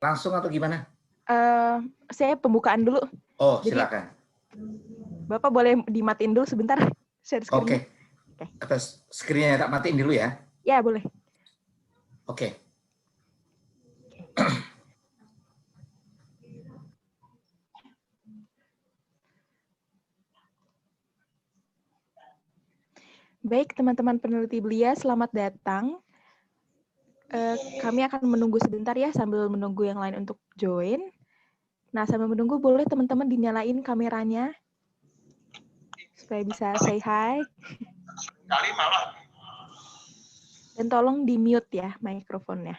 Langsung atau gimana? Saya pembukaan dulu. Oh, Jadi, silakan. Bapak boleh dimatiin dulu sebentar share screen-nya. Oke. Atau screen-nya tak matiin dulu ya? Ya, boleh. Oke. Baik, teman-teman peneliti belia, selamat datang. Kami akan menunggu sebentar ya, sambil menunggu yang lain untuk join. Nah, sambil menunggu, boleh teman-teman dinyalain kameranya, supaya bisa say hi. Dan tolong di-mute ya, mikrofonnya.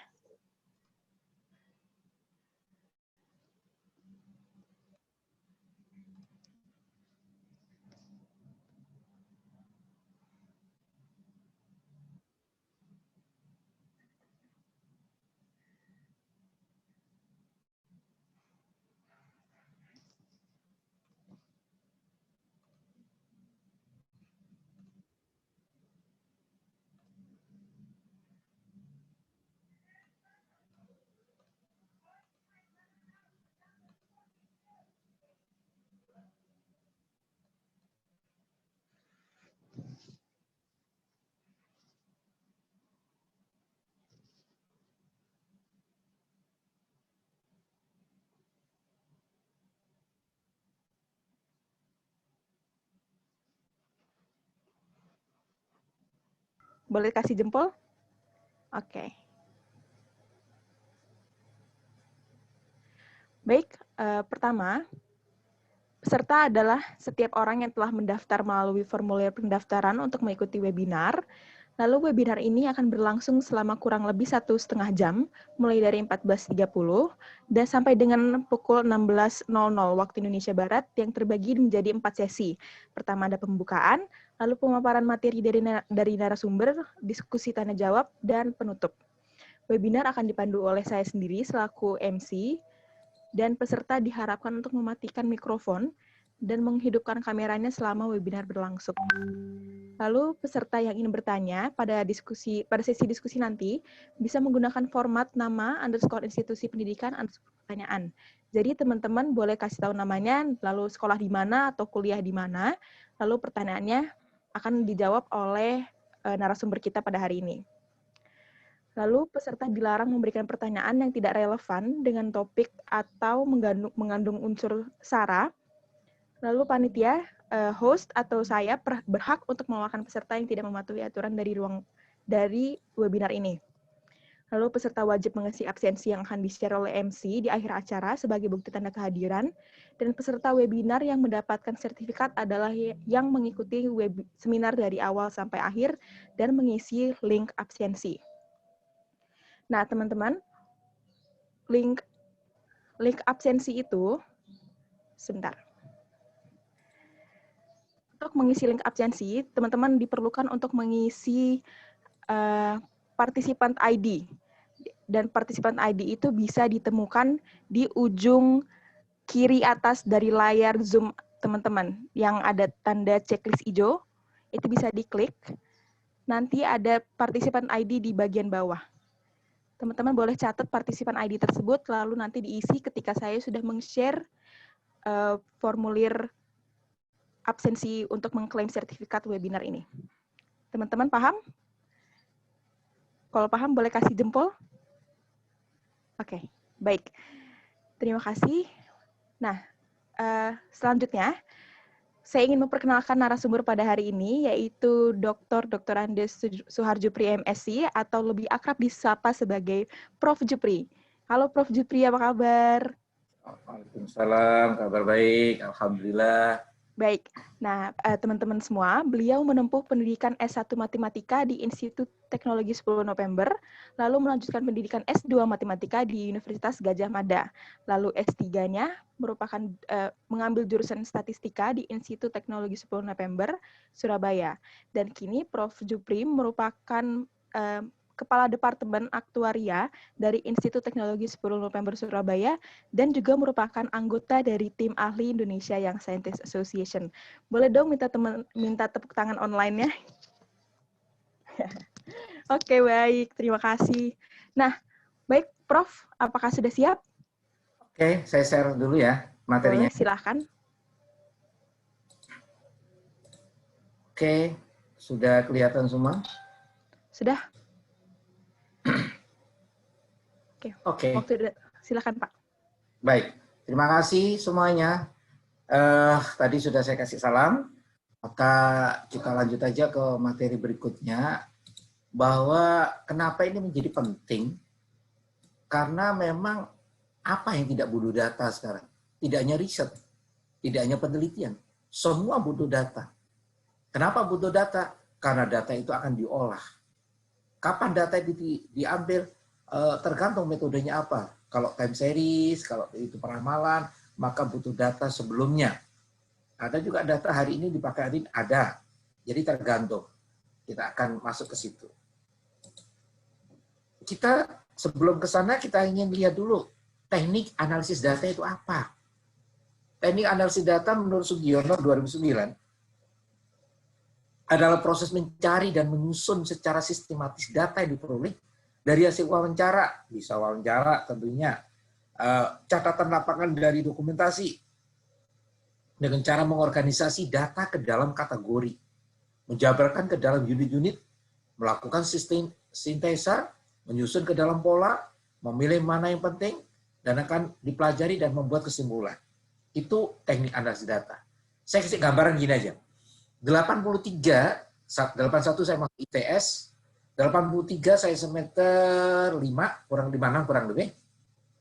Boleh kasih jempol? Oke. Baik, pertama, peserta adalah setiap orang yang telah mendaftar melalui formulir pendaftaran untuk mengikuti webinar. Lalu webinar ini akan berlangsung selama kurang lebih 1,5 jam, mulai dari 14.30 dan sampai dengan pukul 16.00 waktu Indonesia Barat, yang terbagi menjadi 4 sesi. Pertama ada pembukaan, lalu pemaparan materi dari narasumber, diskusi tanya jawab, dan penutup. Webinar akan dipandu oleh saya sendiri selaku MC, dan peserta diharapkan untuk mematikan mikrofon dan menghidupkan kameranya selama webinar berlangsung. Lalu peserta yang ingin bertanya pada sesi diskusi nanti bisa menggunakan format nama _institusi pendidikan pertanyaan. Jadi teman-teman boleh kasih tahu namanya, lalu sekolah di mana atau kuliah di mana, lalu pertanyaannya akan dijawab oleh narasumber kita pada hari ini. Lalu peserta dilarang memberikan pertanyaan yang tidak relevan dengan topik atau mengandung unsur sara. Lalu panitia, host atau saya berhak untuk mengeluarkan peserta yang tidak mematuhi aturan dari webinar ini. Lalu peserta wajib mengisi absensi yang akan di-share oleh MC di akhir acara sebagai bukti tanda kehadiran, dan peserta webinar yang mendapatkan sertifikat adalah yang mengikuti seminar dari awal sampai akhir dan mengisi link absensi. Nah, teman-teman, link absensi itu, sebentar. Untuk mengisi link absensi, teman-teman diperlukan untuk mengisi participant ID. Dan participant ID itu bisa ditemukan di ujung kiri atas dari layar Zoom teman-teman. Yang ada tanda checklist hijau, itu bisa diklik. Nanti ada participant ID di bagian bawah. Teman-teman boleh catat participant ID tersebut, lalu nanti diisi ketika saya sudah meng-share formulir absensi untuk mengklaim sertifikat webinar ini. Teman-teman paham? Kalau paham boleh kasih jempol. Oke, baik. Terima kasih. Nah, selanjutnya saya ingin memperkenalkan narasumber pada hari ini, yaitu Dr. Andes Suharjupri MSc, atau lebih akrab disapa sebagai Prof. Jupri. Halo Prof. Jupri, apa kabar? Waalaikumsalam, kabar baik, alhamdulillah. Baik, nah teman-teman semua, beliau menempuh pendidikan S1 Matematika di Institut Teknologi 10 November, lalu melanjutkan pendidikan S2 Matematika di Universitas Gadjah Mada. Lalu S3-nya merupakan mengambil jurusan Statistika di Institut Teknologi 10 November, Surabaya. Dan kini Prof. Jupri merupakan Kepala Departemen Aktuaria dari Institut Teknologi 10 November Surabaya dan juga merupakan anggota dari tim ahli Indonesia Young Scientist Association. Boleh dong minta tepuk tangan online-nya? Oke, baik. Terima kasih. Nah, baik Prof, apakah sudah siap? Oke, saya share dulu ya materinya. Boleh, silahkan. Oke, sudah kelihatan semua? Sudah? Oke, Oke, silahkan Pak. baik. Terima kasih semuanya. Tadi sudah saya kasih salam. Maka kita lanjut aja ke materi berikutnya. Bahwa kenapa ini menjadi penting? Karena memang apa yang tidak butuh data sekarang? Tidak hanya riset, tidak hanya penelitian. Semua butuh data. Kenapa butuh data? Karena data itu akan diolah. Kapan data itu diambil? Tergantung metodenya apa. Kalau time series, kalau itu peramalan, maka butuh data sebelumnya. Ada juga data hari ini dipakai hari ini, ada. Jadi tergantung. Kita akan masuk ke situ. Kita sebelum ke sana kita ingin lihat dulu teknik analisis data itu apa. Teknik analisis data menurut Sugiono 2009 adalah proses mencari dan menyusun secara sistematis data yang diperoleh dari hasil wawancara, bisa wawancara tentunya, catatan lapangan dari dokumentasi, dengan cara mengorganisasi data ke dalam kategori, menjabarkan ke dalam unit-unit, melakukan sistem sintesa, menyusun ke dalam pola, memilih mana yang penting, dan akan dipelajari dan membuat kesimpulan. Itu teknik analisis data. Saya kasih gambaran gini aja. 81 saya masuk ITS, 83 saya semester 5, kurang 5, kurang lebih.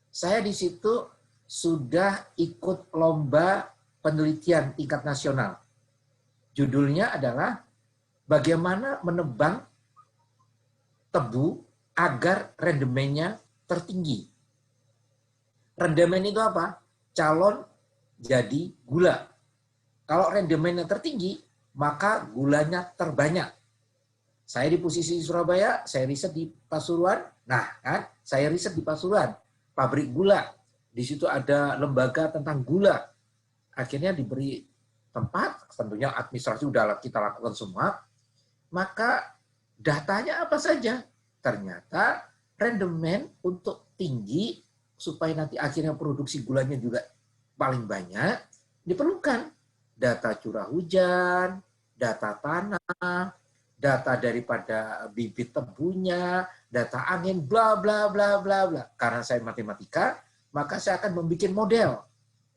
Saya di situ sudah ikut lomba penelitian tingkat nasional. Judulnya adalah bagaimana menebang tebu agar rendemennya tertinggi. Rendemen itu apa? Calon jadi gula. Kalau rendemennya tertinggi, maka gulanya terbanyak. Saya di posisi Surabaya, saya riset di Pasuruan. Nah, kan, saya riset di Pasuruan, pabrik gula. Di situ ada lembaga tentang gula. Akhirnya diberi tempat, tentunya administrasi udah kita lakukan semua. Maka datanya apa saja? Ternyata rendemen untuk tinggi supaya nanti akhirnya produksi gulanya juga paling banyak diperlukan data curah hujan, data tanah, data daripada bibit tebunya, data angin, bla bla bla bla bla. Karena saya matematika, maka saya akan membuat model.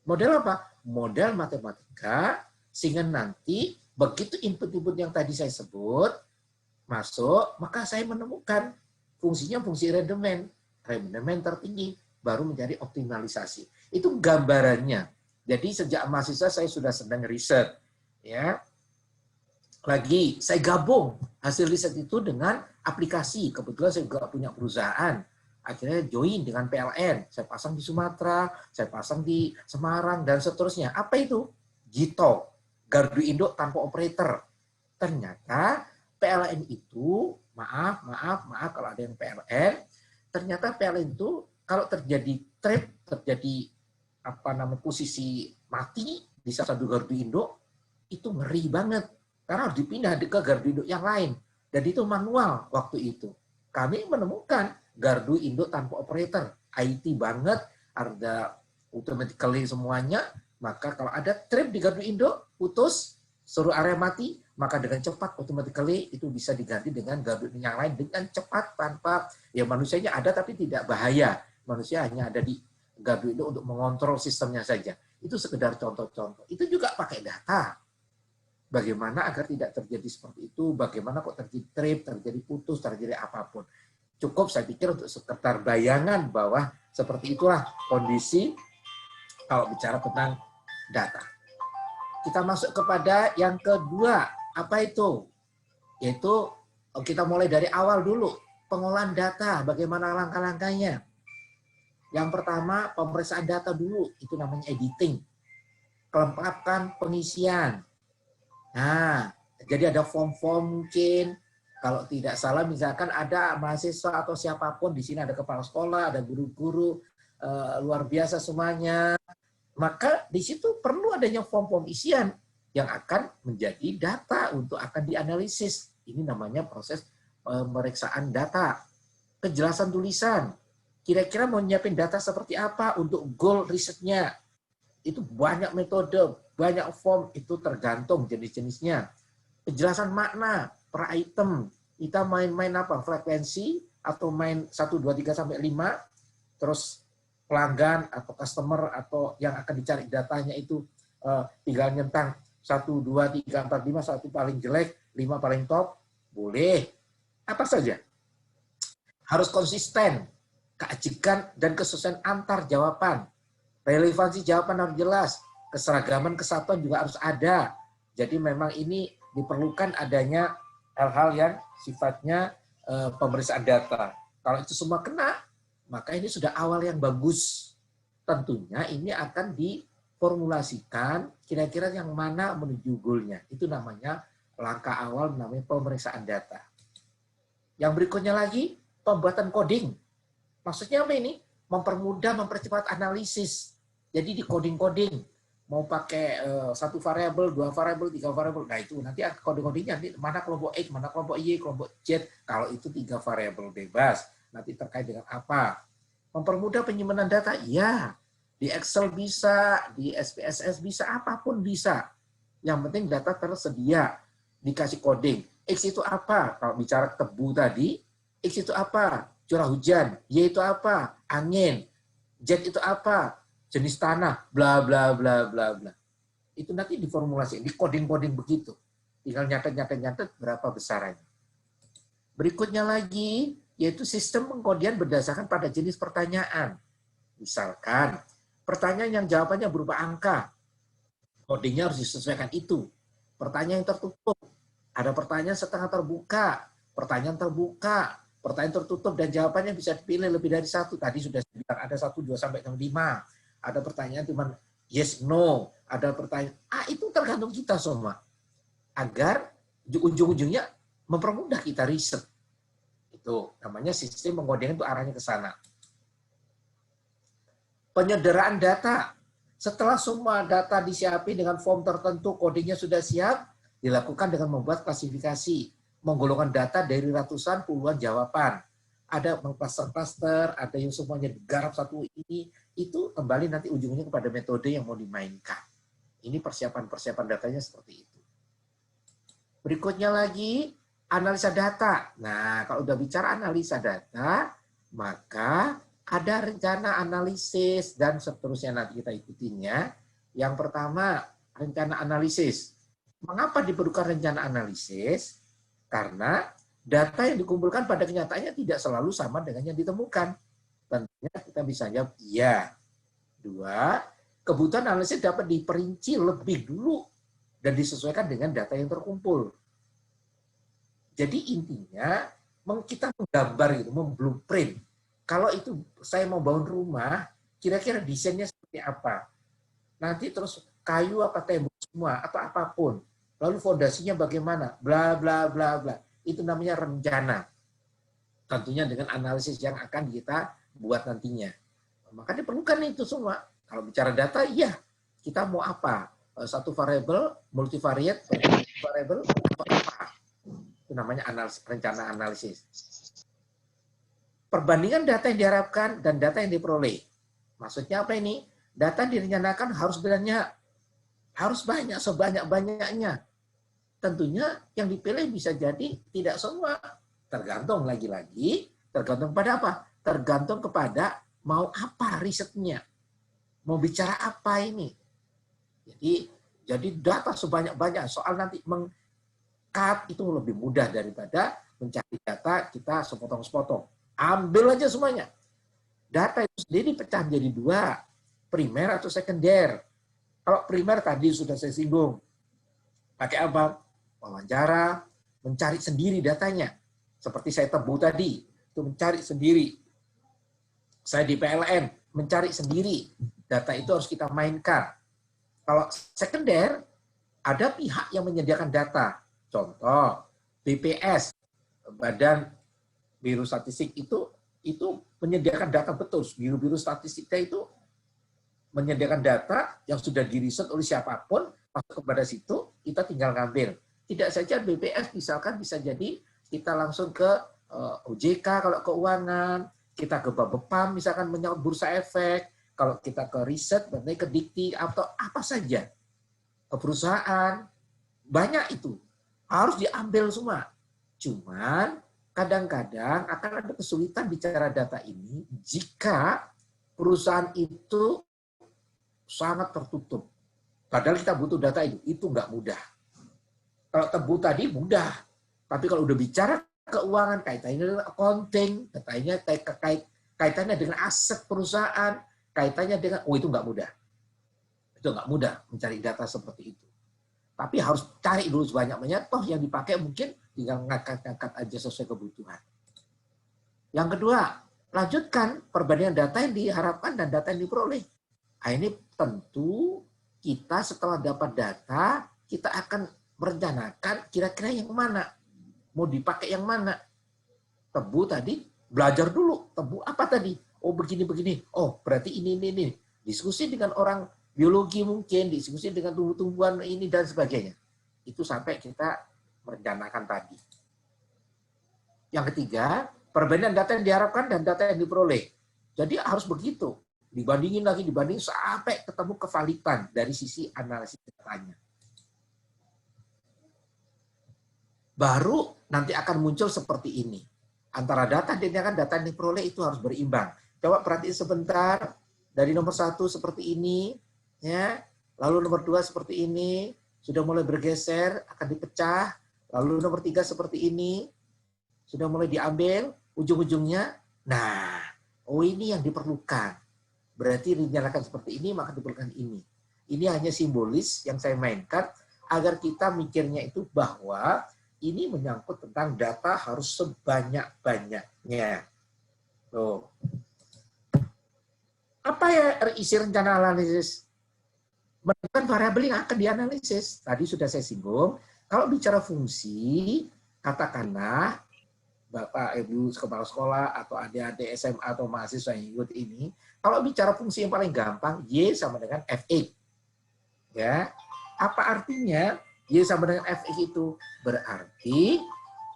Model apa? Model matematika sehingga nanti begitu input-input yang tadi saya sebut masuk, maka saya menemukan fungsinya fungsi rendemen. Rendemen tertinggi baru menjadi optimalisasi. Itu gambarannya. Jadi sejak mahasiswa saya sudah sedang riset, ya. Lagi saya gabung hasil riset itu dengan aplikasi. Kebetulan saya juga punya perusahaan. Akhirnya join dengan PLN. Saya pasang di Sumatera, saya pasang di Semarang dan seterusnya. Apa itu? Gito, gardu induk tanpa operator. Ternyata PLN itu, maaf kalau ada yang PLN, ternyata PLN itu kalau terjadi trip, terjadi posisi mati di salah satu gardu induk, itu ngeri banget karena harus dipindah ke gardu induk yang lain, dan itu manual waktu itu. Kami menemukan gardu induk tanpa operator, IT banget, ada automatically semuanya. Maka kalau ada trip di gardu induk putus, suruh area mati, maka dengan cepat automatically itu bisa diganti dengan gardu yang lain dengan cepat, tanpa ya manusianya ada tapi tidak bahaya. Manusia hanya ada di gardu itu untuk mengontrol sistemnya saja. Itu sekedar contoh-contoh. Itu juga pakai data. Bagaimana agar tidak terjadi seperti itu, bagaimana kok terjadi trip, terjadi putus, terjadi apapun. Cukup saya pikir untuk sekedar bayangan bahwa seperti itulah kondisi kalau bicara tentang data. Kita masuk kepada yang kedua. Apa itu? Yaitu kita mulai dari awal dulu. Pengolahan data, bagaimana langkah-langkahnya. Yang pertama, pemeriksaan data dulu, itu namanya editing. Kelengkapan pengisian. Nah, jadi ada form-form mungkin, kalau tidak salah misalkan ada mahasiswa atau siapapun, di sini ada kepala sekolah, ada guru-guru, luar biasa semuanya. Maka di situ perlu adanya form-form isian yang akan menjadi data untuk akan dianalisis. Ini namanya proses pemeriksaan data. Kejelasan tulisan. kira-kira mau nyiapin data seperti apa untuk goal risetnya. Itu banyak metode, banyak form, itu tergantung jenis-jenisnya. Penjelasan makna per item, kita main-main apa? Frekuensi, atau main 1, 2, 3, sampai 5, terus pelanggan atau customer atau yang akan dicari datanya itu tinggal nyentang 1, 2, 3, 4, 5, 1 paling jelek, 5 paling top, boleh. Apa saja. Harus konsisten, keajikan dan kesesuaian antar jawaban. Relevansi jawaban harus jelas, keseragaman kesatuan juga harus ada. Jadi memang ini diperlukan adanya hal-hal yang sifatnya pemeriksaan data. Kalau itu semua kena, maka ini sudah awal yang bagus. Tentunya ini akan diformulasikan kira-kira yang mana menuju goalnya. Itu namanya langkah awal, namanya pemeriksaan data. Yang berikutnya lagi, pembuatan coding. Maksudnya apa ini? Mempermudah, mempercepat analisis. Jadi di coding-coding, mau pakai 1 variabel, 2 variabel, 3 variabel. Nah itu nanti coding-codingnya, mana kelompok X, mana kelompok Y, kelompok Z. Kalau itu 3 variabel bebas. Nanti terkait dengan apa? Mempermudah penyimpanan data, ya. Di Excel bisa, di SPSS bisa, apapun bisa. Yang penting data tersedia, dikasih coding. X itu apa? Kalau bicara tebu tadi, X itu apa? Curah hujan. Y itu apa? Angin. Z itu apa? Jenis tanah. Bla bla bla bla bla. Itu nanti diformulasi, di coding-coding begitu. Tinggal nyatet berapa besarannya. Berikutnya lagi, yaitu sistem pengkodian berdasarkan pada jenis pertanyaan. Misalkan, pertanyaan yang jawabannya berupa angka, codingnya harus disesuaikan itu. Pertanyaan yang tertutup, ada pertanyaan setengah terbuka, pertanyaan terbuka, pertanyaan tertutup dan jawabannya bisa dipilih lebih dari 1. Tadi sudah bilang ada 1, 2, sampai 5. Ada pertanyaan cuma yes, no. Ada pertanyaan, itu tergantung kita semua. Agar ujung-ujungnya mempermudah kita riset. Itu namanya sistem pengkodian itu arahnya ke sana. Penyederaan data. Setelah semua data disiapin dengan form tertentu, codingnya sudah siap, dilakukan dengan membuat klasifikasi, menggolongkan data dari ratusan puluhan jawaban. Ada cluster-cluster, ada yang semuanya digarap satu ini, itu kembali nanti ujungnya kepada metode yang mau dimainkan. Ini persiapan-persiapan datanya seperti itu. Berikutnya lagi, analisa data. Nah, kalau udah bicara analisa data, maka ada rencana analisis dan seterusnya nanti kita ikutinya. Yang pertama, rencana analisis. Mengapa diperlukan rencana analisis? Karena data yang dikumpulkan pada kenyataannya tidak selalu sama dengan yang ditemukan. Tentunya kita bisa jawab iya. 2, kebutuhan analisis dapat diperinci lebih dulu dan disesuaikan dengan data yang terkumpul. Jadi intinya kita menggambar gitu, memblueprint. Kalau itu saya mau bangun rumah, kira-kira desainnya seperti apa? Nanti terus kayu apa tembok semua atau apapun. Lalu fondasinya bagaimana? Bla bla bla bla. Itu namanya rencana. Tentunya dengan analisis yang akan kita buat nantinya. Maka diperlukan itu semua. Kalau bicara data, iya. Kita mau apa? 1 variabel, multivariate, variabel, atau apa? Itu namanya rencana analisis. Perbandingan data yang diharapkan dan data yang diperoleh. Maksudnya apa ini? Data direncanakan harus banyak. Harus banyak, sebanyak-banyaknya. Tentunya yang dipilih bisa jadi tidak semua. Tergantung lagi-lagi, tergantung pada apa? Tergantung kepada mau apa risetnya. Mau bicara apa ini. Jadi data sebanyak-banyak. Soal nanti meng-cut itu lebih mudah daripada mencari data kita sepotong-sepotong. Ambil aja semuanya. Data itu sendiri pecah menjadi 2, primer atau sekunder. Kalau primer tadi sudah saya singgung. Pakai apa? Wawancara, mencari sendiri datanya. Seperti saya tebu tadi, itu mencari sendiri. Saya di PLN, mencari sendiri. Data itu harus kita mainkan. Kalau sekunder, ada pihak yang menyediakan data. Contoh, BPS, Badan Biro Statistik itu menyediakan data betul. Biro-biro statistiknya itu menyediakan data yang sudah diriset oleh siapapun, masuk kepada situ, kita tinggal ngambil. Tidak saja BPS misalkan bisa jadi kita langsung ke OJK kalau keuangan, kita ke Bapepam misalkan menyangkut bursa efek, kalau kita ke riset, berarti ke dikti atau apa saja, ke perusahaan, banyak itu harus diambil semua. Cuman kadang-kadang akan ada kesulitan bicara data ini jika perusahaan itu sangat tertutup. Padahal kita butuh data itu nggak mudah. Kalau tebu tadi mudah, tapi kalau udah bicara keuangan, kaitannya dengan accounting, kaitannya dengan aset perusahaan, kaitannya dengan, itu nggak mudah. Itu nggak mudah mencari data seperti itu. Tapi harus cari dulu sebanyak-banyak, toh yang dipakai mungkin tinggal ngangkat-ngangkat aja sesuai kebutuhan. Yang kedua, lanjutkan perbandingan data yang diharapkan dan data yang diperoleh. Nah, ini tentu kita setelah dapat data, kita akan merencanakan kira-kira yang mana. Mau dipakai yang mana. Tebu tadi, belajar dulu. Tebu apa tadi? Oh begini-begini. Oh berarti ini. Diskusi dengan orang biologi mungkin, diskusi dengan tumbuh-tumbuhan ini dan sebagainya. Itu sampai kita merencanakan tadi. Yang ketiga, perbandingan data yang diharapkan dan data yang diperoleh. Jadi harus begitu. Dibandingin sampai ketemu kevalidan dari sisi analisis datanya. Baru nanti akan muncul seperti ini. Antara data yang diharapkan, data yang diperoleh itu harus berimbang. Coba perhatiin sebentar, dari nomor 1 seperti ini, ya, lalu nomor 2 seperti ini, sudah mulai bergeser, akan dipecah, lalu nomor 3 seperti ini, sudah mulai diambil, ujung-ujungnya, nah, ini yang diperlukan. Berarti dinyalakan seperti ini, maka diperlukan ini. Ini hanya simbolis yang saya mainkan, agar kita mikirnya itu bahwa ini menyangkut tentang data harus sebanyak-banyaknya. Tuh. Apa ya isi rencana analisis? Menentukan variabel yang akan dianalisis. Tadi sudah saya singgung. Kalau bicara fungsi, katakanlah Bapak, Ibu, kepala sekolah, atau adik-adik SMA atau mahasiswa yang ikut ini, kalau bicara fungsi yang paling gampang, Y sama dengan Fx. Ya, apa artinya Y sama dengan Fx itu? Berarti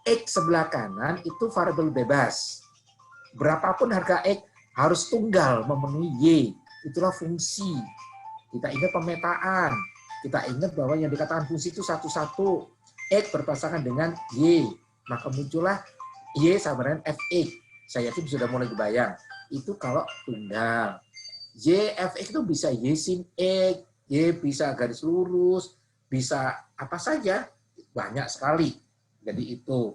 X sebelah kanan itu variabel bebas. Berapapun harga X harus tunggal memenuhi Y. Itulah fungsi. Kita ingat pemetaan. Kita ingat bahwa yang dikatakan fungsi itu satu-satu. X berpasangan dengan Y. Maka muncullah Y sama dengan Fx. Saya yakin sudah mulai kebayang. Itu kalau tunggal. Y Fx itu bisa Y sin X. Y bisa garis lurus. Bisa apa saja. Banyak sekali. Jadi itu.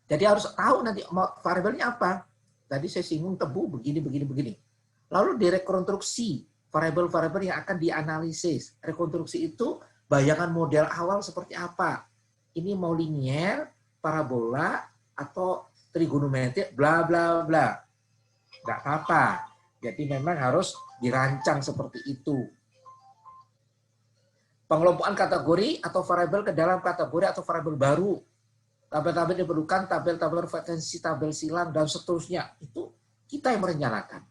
Jadi harus tahu nanti variabelnya apa. Tadi saya singgung tebu begini. Lalu direkonstruksi variabel-variabel yang akan dianalisis. Rekonstruksi itu bayangan model awal seperti apa. Ini mau linier, parabola, atau trigonometri, bla bla bla. Nggak apa-apa. Jadi memang harus dirancang seperti itu. Pengelompokan kategori atau variabel ke dalam kategori atau variabel baru. Tabel-tabel diperlukan, tabel-tabel frekuensi, tabel silang, dan seterusnya. Itu kita yang merencanakan.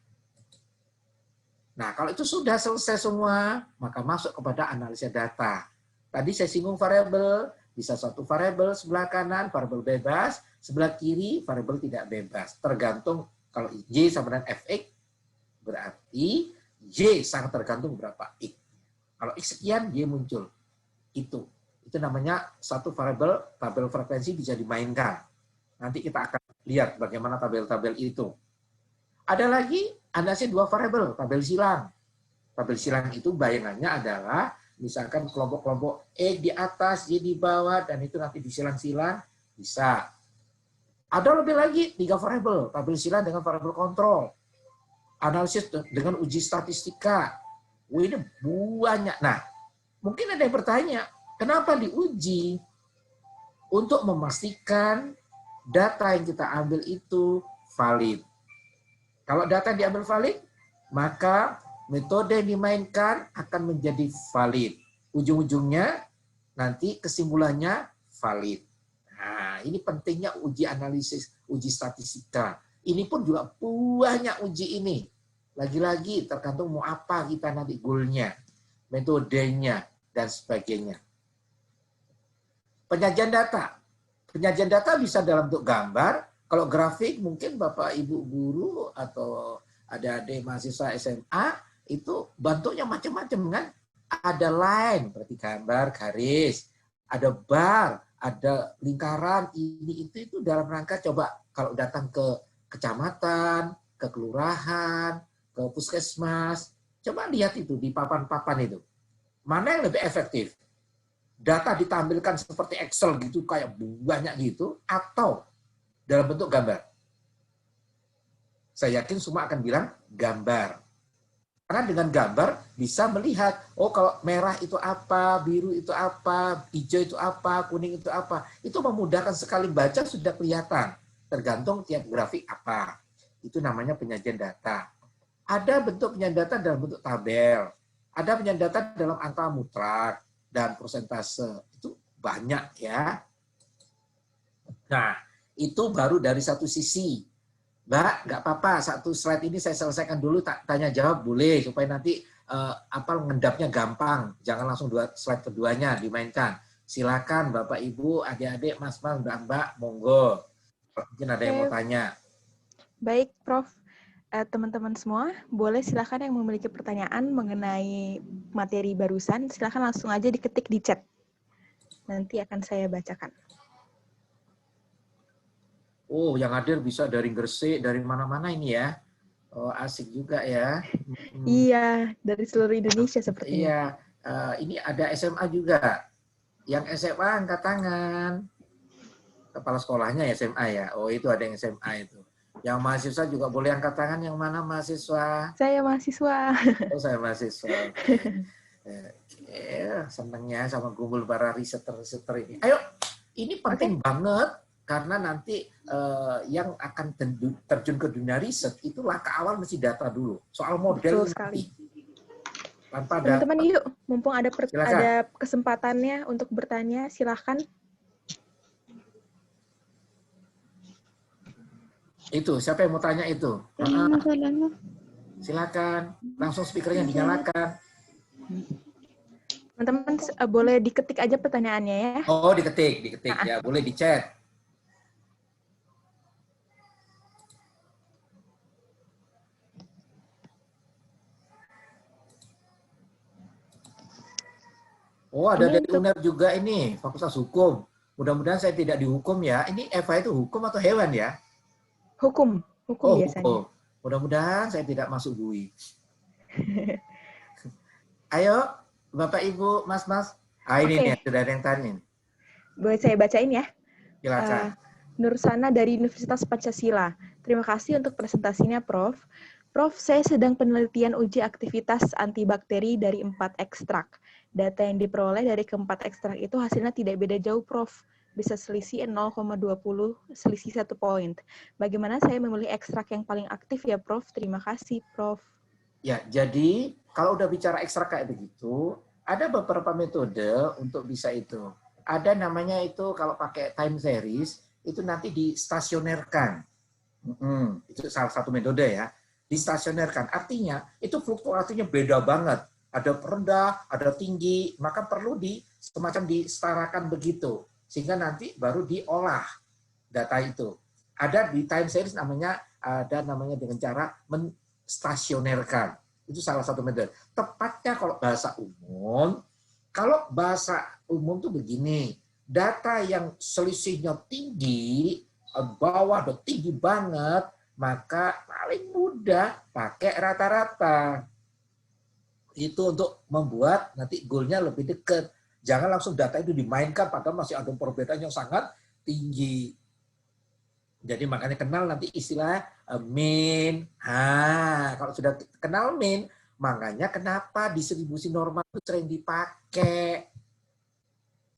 Nah, kalau itu sudah selesai semua, maka masuk kepada analisa data. Tadi saya singgung variabel, bisa satu variabel sebelah kanan, variabel bebas, sebelah kiri, variabel tidak bebas. Tergantung kalau Y sama dengan Fx, berarti Y sangat tergantung berapa X. Kalau X sekian, Y muncul. Itu namanya satu variabel, tabel frekuensi bisa dimainkan. Nanti kita akan lihat bagaimana tabel-tabel itu. Ada lagi, analisis dua variabel, tabel silang. Tabel silang itu bayangannya adalah, misalkan kelompok-kelompok X di atas, Y di bawah, dan itu nanti disilang-silang, bisa. Ada lebih lagi, 3 variabel, tabel silang dengan variabel kontrol. Analisis dengan uji statistika. Ini banyak. Nah, mungkin ada yang bertanya, kenapa diuji? Untuk memastikan data yang kita ambil itu valid. Kalau data yang diambil valid, maka metode yang dimainkan akan menjadi valid. Ujung-ujungnya nanti kesimpulannya valid. Nah, ini pentingnya uji analisis, uji statistika. Ini pun juga banyak uji ini. Lagi-lagi tergantung mau apa kita nanti goalnya, metodenya, dan sebagainya. Penyajian data. Penyajian data bisa dalam bentuk gambar, Kalau grafik mungkin Bapak Ibu guru atau adik-adik mahasiswa SMA itu bentuknya macam-macam kan. Ada line, berarti gambar, garis, ada bar, ada lingkaran, ini itu dalam rangka coba kalau datang ke kecamatan, ke kelurahan, ke puskesmas, coba lihat itu di papan-papan itu. Mana yang lebih efektif? Data ditampilkan seperti Excel gitu, kayak banyak gitu, atau dalam bentuk gambar? Saya yakin semua akan bilang gambar. Karena dengan gambar bisa melihat, oh kalau merah itu apa, biru itu apa, hijau itu apa, kuning itu apa. Itu memudahkan sekali, baca sudah kelihatan. Tergantung tiap grafik apa. Itu namanya penyajian data. Ada bentuk penyajian data dalam bentuk tabel. Ada penyajian data dalam angka mutlak dan persentase. Itu banyak ya. Nah, itu baru dari satu sisi. Mbak, nggak apa-apa, satu slide ini saya selesaikan dulu, tanya jawab boleh, supaya nanti ngendapnya gampang. Jangan langsung slide keduanya dimainkan. Silakan Bapak Ibu, adik-adik, Mas-mas, Mbak-mbak, monggo. Mungkin ada yang mau tanya. Baik, Prof. Teman-teman semua, boleh silakan yang memiliki pertanyaan mengenai materi barusan, silakan langsung aja diketik di chat. Nanti akan saya bacakan. Oh, yang hadir bisa dari Gresik, dari mana-mana ini ya. Oh, asik juga ya. Iya, dari seluruh Indonesia sepertinya. Iya, ini ada SMA juga. Yang SMA angkat tangan. Kepala sekolahnya SMA ya. Oh, itu ada yang SMA itu. Yang mahasiswa juga boleh angkat tangan. Yang mana mahasiswa? Saya mahasiswa. Oh, saya mahasiswa. Senangnya sama gumbul para riseter-riseter ini. Ayo, ini penting banget. Karena nanti yang akan terjun ke dunia riset itu langkah awal mesti data dulu. Soal model nanti. Tanpa teman-teman yuk, mumpung ada kesempatannya untuk bertanya, silahkan. Itu, siapa yang mau tanya itu? Silakan, langsung speakernya dinyalakan. Teman-teman boleh diketik aja pertanyaannya ya. Oh, diketik ya, boleh di chat. Oh, ada dari UNER juga ini, Fakultas Hukum. Mudah-mudahan saya tidak dihukum ya. Ini Eva itu hukum atau hewan ya? Hukum biasanya. Hukum. Mudah-mudahan saya tidak masuk bui. Ayo, Bapak, Ibu, Mas-mas. Ini nih, sudah ada yang tanya. Boleh saya bacain ya? Silakan. Nursana dari Universitas Pancasila. Terima kasih untuk presentasinya, Prof. Prof, saya sedang penelitian uji aktivitas antibakteri dari 4 ekstrak. Data yang diperoleh dari keempat ekstrak itu hasilnya tidak beda jauh, Prof. Bisa selisih 0,20, selisih 1 poin. Bagaimana saya memilih ekstrak yang paling aktif ya, Prof? Terima kasih, Prof. Ya, jadi kalau udah bicara ekstrak kayak begitu, ada beberapa metode untuk bisa itu. Ada namanya itu kalau pakai time series, itu nanti distasionerkan. Itu salah satu metode ya. Distasionerkan. Artinya, itu fluktuasinya beda banget. Ada rendah, ada tinggi, maka perlu semacam disetarakan begitu. Sehingga nanti baru diolah data itu. Ada di time series namanya dengan cara menstasionerkan. Itu salah satu metode. Tepatnya kalau bahasa umum tuh begini, data yang selisihnya tinggi, bawah atau tinggi banget, maka paling mudah pakai rata-rata. Itu untuk membuat nanti goalnya lebih dekat. Jangan langsung data itu dimainkan padahal masih ada perbedaan yang sangat tinggi. Jadi makanya kenal nanti istilah mean. Kalau sudah kenal mean, makanya kenapa distribusi normal itu sering dipakai.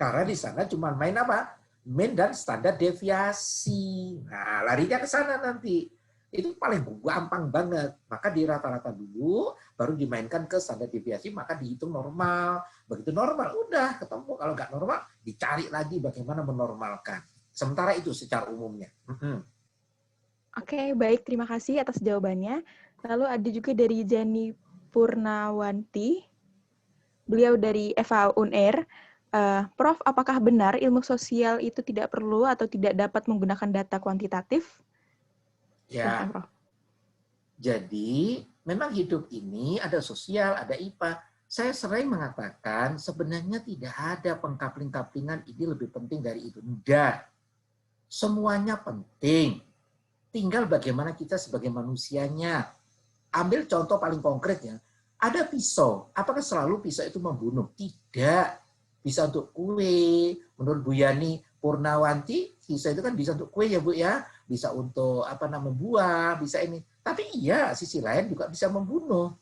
Karena di sana cuma main apa? Mean dan standar deviasi. Nah, larinya ke sana nanti. Itu paling gampang banget. Maka di rata-rata dulu, baru dimainkan ke standar deviasi, maka dihitung normal. Begitu normal, udah ketemu. Kalau nggak normal, dicari lagi bagaimana menormalkan. Sementara itu secara umumnya. Oke, baik. Terima kasih atas jawabannya. Lalu ada juga dari Jani Purnawanti. Beliau dari Eva Unair. Prof, apakah benar ilmu sosial itu tidak perlu atau tidak dapat menggunakan data kuantitatif? Silahkan, Ya, Prof. jadi memang hidup ini ada sosial, ada IPA. Saya sering mengatakan sebenarnya tidak ada pengkapling-kaplingan ini lebih penting dari itu. Enggak. Semuanya penting. Tinggal bagaimana kita sebagai manusianya. Ambil contoh paling konkret ya. Ada pisau. Apakah selalu pisau itu membunuh? Tidak. Bisa untuk kue. Menurut Bu Yani Purnawanti, pisau itu kan bisa untuk kue ya Bu ya. Bisa untuk buah, bisa ini. Tapi iya, sisi lain juga bisa membunuh.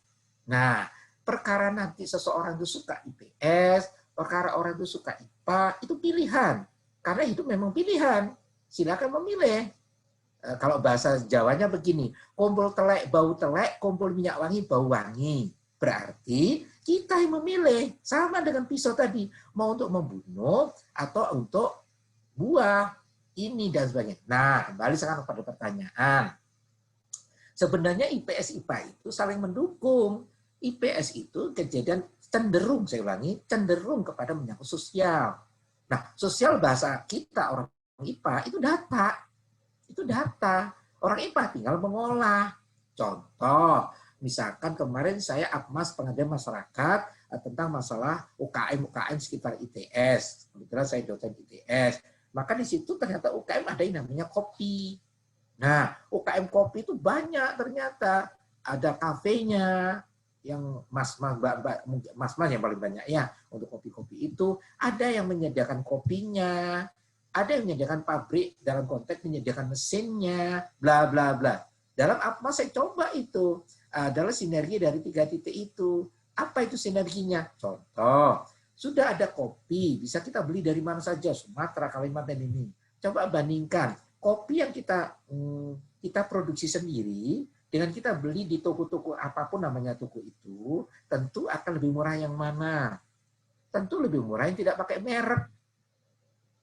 Nah, perkara nanti seseorang itu suka IPS, perkara orang itu suka IPA, itu pilihan. Karena hidup memang pilihan. Silakan memilih. Kalau bahasa Jawanya begini, kumpul telek bau telek, kumpul minyak wangi bau wangi. Berarti kita yang memilih, sama dengan pisau tadi, mau untuk membunuh atau untuk buah, ini dan sebagainya. Nah, kembali sekarang pada pertanyaan. Sebenarnya IPS IPA itu saling mendukung. IPS itu kejadian cenderung, saya ulangi, cenderung kepada menyangkut sosial. Nah, sosial bahasa kita orang IPA itu data. Itu data. Orang IPA tinggal mengolah. Contoh, misalkan kemarin saya Akmas Pengabdian Masyarakat tentang masalah UKM sekitar ITS. Kebetulan saya dosen ITS. Maka di situ ternyata UKM ada yang namanya kopi. Nah, UKM kopi itu banyak ternyata. Ada kafenya, yang mas-mas yang paling banyak ya untuk kopi-kopi itu. Ada yang menyediakan kopinya, ada yang menyediakan pabrik dalam konteks menyediakan mesinnya, bla bla bla. Dalam apa saya coba itu adalah sinergi dari 3 titik itu. Apa itu sinerginya? Contoh, sudah ada kopi, bisa kita beli dari mana saja, Sumatera, Kalimantan ini. Coba bandingkan kopi yang kita produksi sendiri dengan kita beli di toko-toko apapun namanya toko itu, tentu akan lebih murah yang mana? Tentu lebih murah yang tidak pakai merek.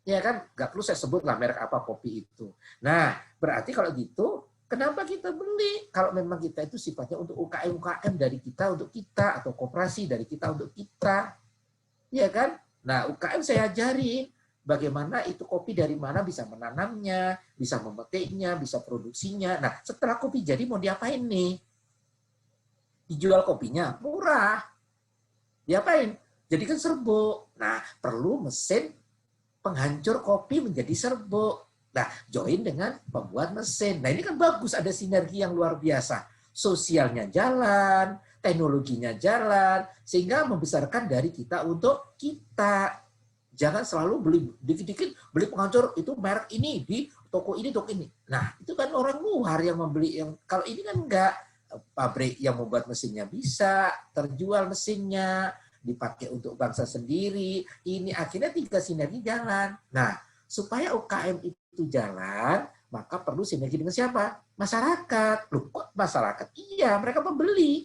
Ya kan, nggak perlu saya sebut lah merek apa kopi itu. Nah, berarti kalau gitu, kenapa kita beli? Kalau memang kita itu sifatnya untuk UKM dari kita untuk kita, atau koperasi dari kita untuk kita, ya kan? Nah, UKM saya ajarin bagaimana itu kopi dari mana bisa menanamnya, bisa memetiknya, bisa produksinya. Nah, setelah kopi jadi mau diapain nih? Dijual kopinya murah. Diapain? Jadikan serbuk. Nah, perlu mesin penghancur kopi menjadi serbuk. Nah, join dengan pembuat mesin. Nah, ini kan bagus, ada sinergi yang luar biasa. Sosialnya jalan, teknologinya jalan, sehingga membesarkan dari kita untuk kita. Jangan selalu beli dikit-dikit beli penghancur itu merek ini di toko ini. Nah, itu kan orang luar yang membeli, yang kalau ini kan enggak, pabrik yang membuat mesinnya bisa terjual mesinnya, dipakai untuk bangsa sendiri. Ini akhirnya 3 sinergi jalan. Nah, supaya UKM itu jalan, maka perlu sinergi dengan siapa? Masyarakat. Loh, kok masyarakat? Iya, mereka pembeli.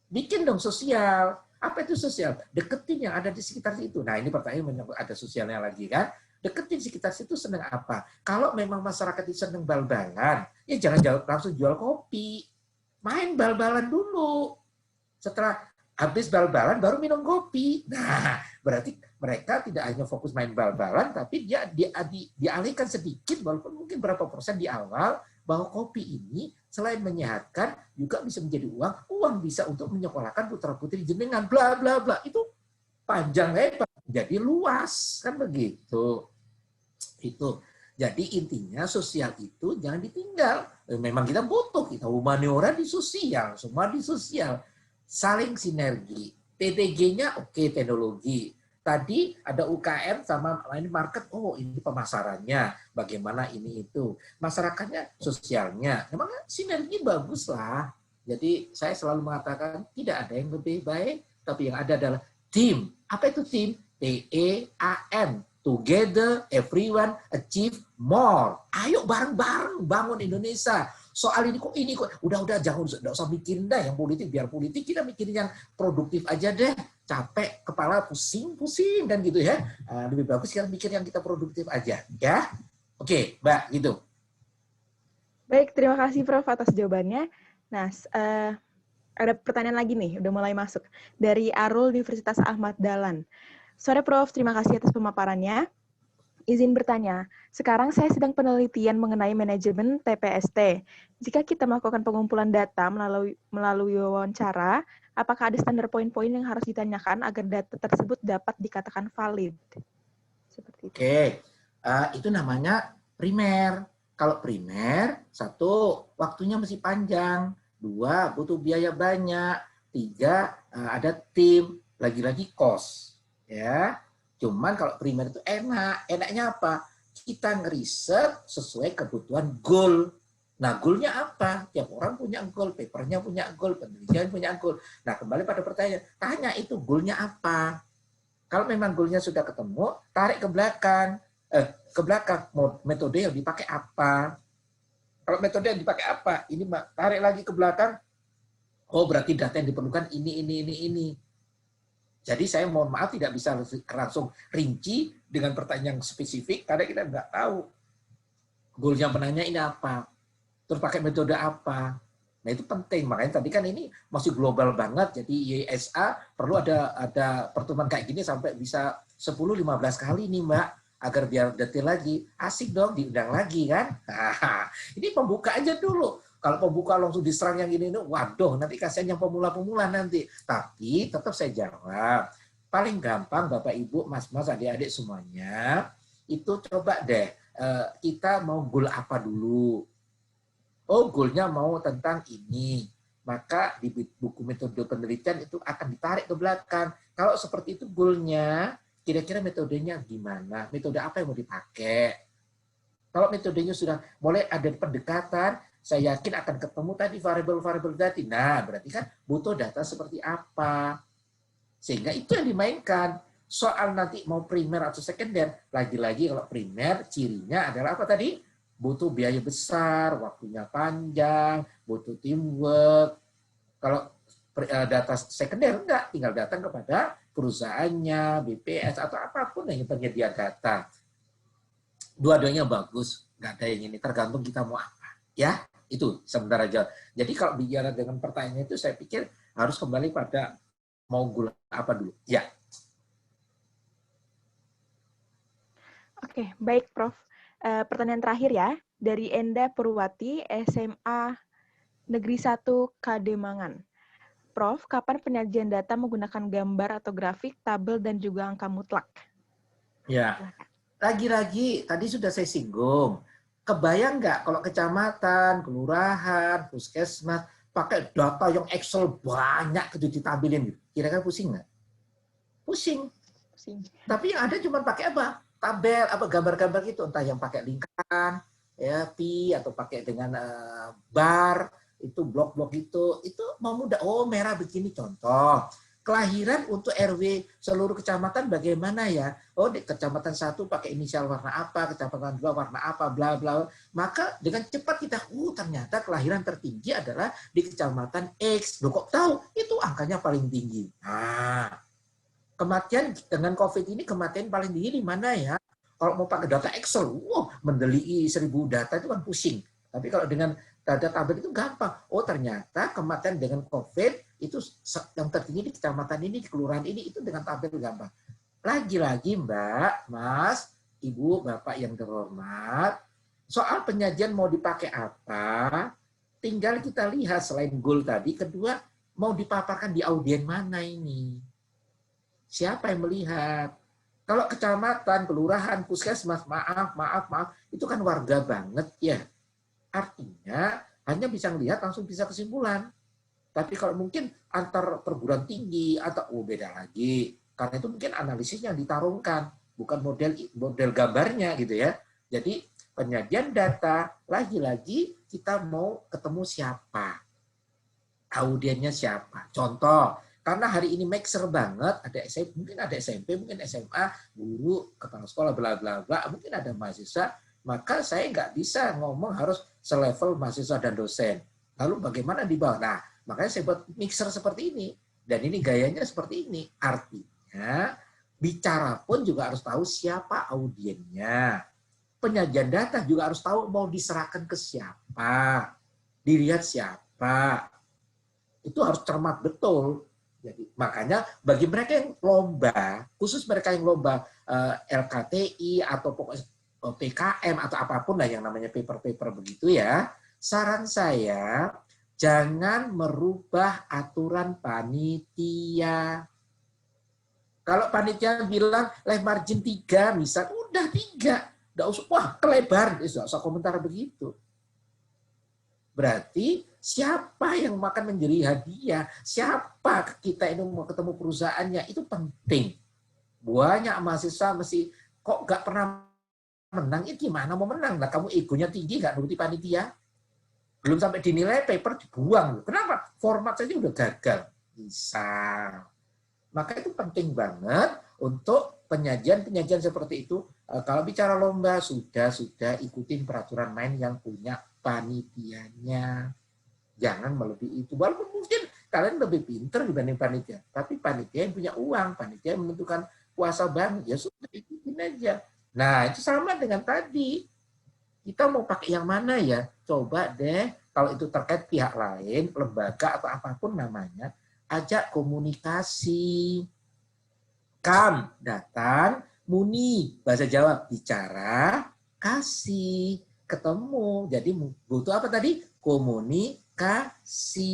Bikin dong sosial. Apa itu sosial? Deketin yang ada di sekitar situ. Nah, ini pertanyaan menyangkut ada sosialnya lagi kan. Deketin sekitar situ senang apa? Kalau memang masyarakat itu senang bal-balan, ya jangan langsung jual kopi. Main bal-balan dulu. Setelah habis bal-balan baru minum kopi. Nah, berarti mereka tidak hanya fokus main bal-balan, tapi dia dialihkan sedikit, walaupun mungkin berapa persen di awal, bahwa kopi ini selain menyehatkan, juga bisa menjadi uang. Uang bisa untuk menyekolahkan putra-putri jenengan, bla bla bla. Itu panjang lebar, jadi luas, kan begitu. Itu. Jadi intinya sosial itu jangan ditinggal. Memang kita butuh, kita humaniora di sosial, semua di sosial. Saling sinergi. TTG-nya oke, teknologi. Tadi ada UKM sama ini market, oh ini pemasarannya, bagaimana ini itu. Masyarakatnya, sosialnya. Memang sinergi bagus lah. Jadi saya selalu mengatakan tidak ada yang lebih baik, tapi yang ada adalah tim. Apa itu tim? TEAM. Together, everyone achieve more. Ayo bareng-bareng bangun Indonesia. Soal ini kok, udah jangan usah mikirin dah yang politik, biar politik, kita mikirin yang produktif aja deh. Capek, kepala pusing dan gitu ya. Lebih bagus kita mikir yang kita produktif aja, ya. Oke, Mbak, gitu. Baik, terima kasih Prof atas jawabannya. Nah, ada pertanyaan lagi nih, udah mulai masuk. Dari Arul Universitas Ahmad Dahlan. Sore Prof, terima kasih atas pemaparannya. Izin bertanya, sekarang saya sedang penelitian mengenai manajemen TPST. Jika kita melakukan pengumpulan data melalui wawancara, apakah ada standar poin-poin yang harus ditanyakan agar data tersebut dapat dikatakan valid? Seperti itu. Oke, itu namanya primer. Kalau primer, satu, waktunya masih panjang. Dua, butuh biaya banyak. Tiga, ada tim. Lagi-lagi cost. Ya, cuman kalau primer itu enak. Enaknya apa? Kita ngeriset sesuai kebutuhan goal. Nah, goal-nya apa? Tiap orang punya goal, papernya punya goal, penelitian punya goal. Nah, kembali pada pertanyaan, tanya itu goal-nya apa? Kalau memang goal-nya sudah ketemu, tarik ke belakang. Ke belakang, metode yang dipakai apa? Kalau metode yang dipakai apa? Ini tarik lagi ke belakang. Oh, berarti data yang diperlukan ini. Jadi saya mohon maaf tidak bisa langsung rinci dengan pertanyaan yang spesifik karena kita nggak tahu goal-nya penanya ini apa, terus pakai metode apa. Nah itu penting, makanya tadi kan ini masih global banget, jadi YSA perlu ada pertemuan kayak gini sampai bisa 10-15 kali nih Mbak, agar biar detail lagi. Asik dong diundang lagi kan. Nah, ini pembuka aja dulu. Kalau pembuka langsung diserang yang ini, waduh nanti kasihan yang pemula-pemula nanti. Tapi tetap saya jawab, paling gampang Bapak Ibu, Mas-mas, adik-adik semuanya, itu coba deh, kita mau goal apa dulu. Oh, goalnya mau tentang ini. Maka di buku metode penelitian itu akan ditarik ke belakang. Kalau seperti itu goalnya, kira-kira metodenya gimana? Metode apa yang mau dipakai? Kalau metodenya sudah mulai ada pendekatan, saya yakin akan ketemu tadi variabel-variabel tadi. Nah, berarti kan butuh data seperti apa. Sehingga itu yang dimainkan. Soal nanti mau primer atau sekunder, lagi-lagi kalau primer cirinya adalah apa tadi? Butuh biaya besar, waktunya panjang, butuh teamwork. Kalau data sekunder enggak, tinggal datang kepada perusahaannya, BPS atau apapun yang penyedia data. Dua-duanya bagus, nggak ada yang ini, tergantung kita mau apa. Ya, itu sebentar aja. Jadi kalau bicara dengan pertanyaan itu, saya pikir harus kembali pada mau gula apa dulu. Ya. Oke, baik Prof. Pertanyaan terakhir ya, dari Enda Purwati, SMA Negeri 1 Kademangan. Prof, kapan penyajian data menggunakan gambar atau grafik, tabel, dan juga angka mutlak? Ya, lagi-lagi tadi sudah saya singgung. Kebayang nggak kalau kecamatan, kelurahan, puskesmas pakai data yang Excel banyak itu ditampilin, kira-kira pusing nggak? Pusing. Tapi yang ada cuma pakai apa? Tabel, apa gambar-gambar gitu, entah yang pakai lingkaran, ya, pi atau pakai dengan bar, itu blok-blok itu mau mudah. Oh, merah begini contoh. Kelahiran untuk RW seluruh kecamatan bagaimana ya? Oh, di kecamatan 1 pakai inisial warna apa, kecamatan 2 warna apa, bla bla. Maka dengan cepat kita, ternyata kelahiran tertinggi adalah di kecamatan X. Loh kok tahu? Itu angkanya paling tinggi. Nah, kematian dengan COVID ini kematian paling tinggi di mana ya? Kalau mau pakai data Excel, mendelii 1000 data itu kan pusing. Tapi kalau dengan data tabel itu gampang. Oh ternyata kematian dengan COVID itu yang tertinggi di kecamatan ini, di kelurahan ini, itu dengan tabel gampang. Lagi-lagi Mbak, Mas, Ibu, Bapak yang terhormat, soal penyajian mau dipakai apa, tinggal kita lihat selain goal tadi, kedua mau dipaparkan di audien mana ini. Siapa yang melihat? Kalau kecamatan, kelurahan, puskesmas, maaf, itu kan warga banget ya. Artinya hanya bisa melihat langsung bisa kesimpulan. Tapi kalau mungkin antar perguruan tinggi atau beda lagi. Karena itu mungkin analisisnya yang ditarungkan, bukan model gambarnya gitu ya. Jadi penyajian data lagi-lagi kita mau ketemu siapa, audiennya siapa. Contoh, karena hari ini mixer banget, ada SMP, mungkin ada SMP, mungkin SMA, guru, kepala sekolah, bla bla bla, mungkin ada mahasiswa, maka saya nggak bisa ngomong harus selevel mahasiswa dan dosen. Lalu bagaimana di bawah? Nah, makanya saya buat mixer seperti ini. Dan ini gayanya seperti ini. Artinya, bicara pun juga harus tahu siapa audiennya. Penyajian data juga harus tahu mau diserahkan ke siapa. Dilihat siapa. Itu harus cermat betul. Jadi makanya bagi mereka yang lomba, khusus mereka yang lomba LKTI atau pokoknya PKM atau apapun lah yang namanya paper-paper begitu ya, saran saya jangan merubah aturan panitia. Kalau panitia bilang live margin 3, misal, udah 3. Nggak usah, wah kelebar, nggak usah komentar begitu. Berarti siapa yang akan menjadi hadiah, siapa kita ini mau ketemu perusahaannya, itu penting. Banyak mahasiswa mesti, kok nggak pernah menang, ya gimana mau menang? Nah, kamu egonya tinggi, nggak nuruti panitia. Belum sampai dinilai, paper dibuang. Kenapa? Format saja udah gagal. Bisa. Maka itu penting banget untuk penyajian-penyajian seperti itu. Kalau bicara lomba, sudah ikutin peraturan main yang punya panitianya. Jangan melebihi itu. Walaupun mungkin kalian lebih pinter dibanding panitia. Tapi panitia yang punya uang, panitia yang menentukan kuasa bank, ya sudah ikutin aja. Nah, itu sama dengan tadi. Kita mau pakai yang mana ya? Coba deh, kalau itu terkait pihak lain, lembaga atau apapun namanya, ajak komunikasi. Kam, datang, muni, bahasa Jawa, bicara, kasih, ketemu. Jadi butuh apa tadi? Komunikasi.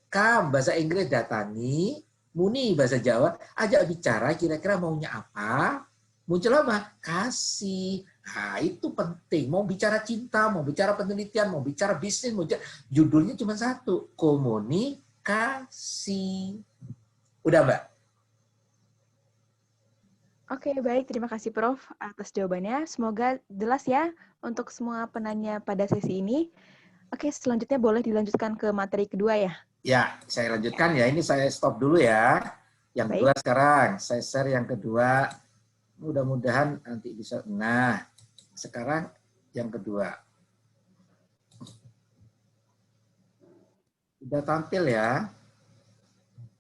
Kam, bahasa Inggris, datangi, muni, bahasa Jawa, ajak bicara, kira-kira maunya apa? Muncul apa? Kasih. Nah, itu penting. Mau bicara cinta, mau bicara penelitian, mau bicara bisnis, mau bicara, judulnya cuma satu, komunikasi. Udah, Mbak? Oke, baik. Terima kasih, Prof. atas jawabannya. Semoga jelas ya untuk semua penanya pada sesi ini. Oke, selanjutnya boleh dilanjutkan ke materi kedua ya? Ya, saya lanjutkan ya. Ini saya stop dulu ya. Yang Baik. kedua sekarang. Saya share yang kedua. Mudah-mudahan nanti bisa. Nah, sekarang yang kedua. Sudah tampil ya.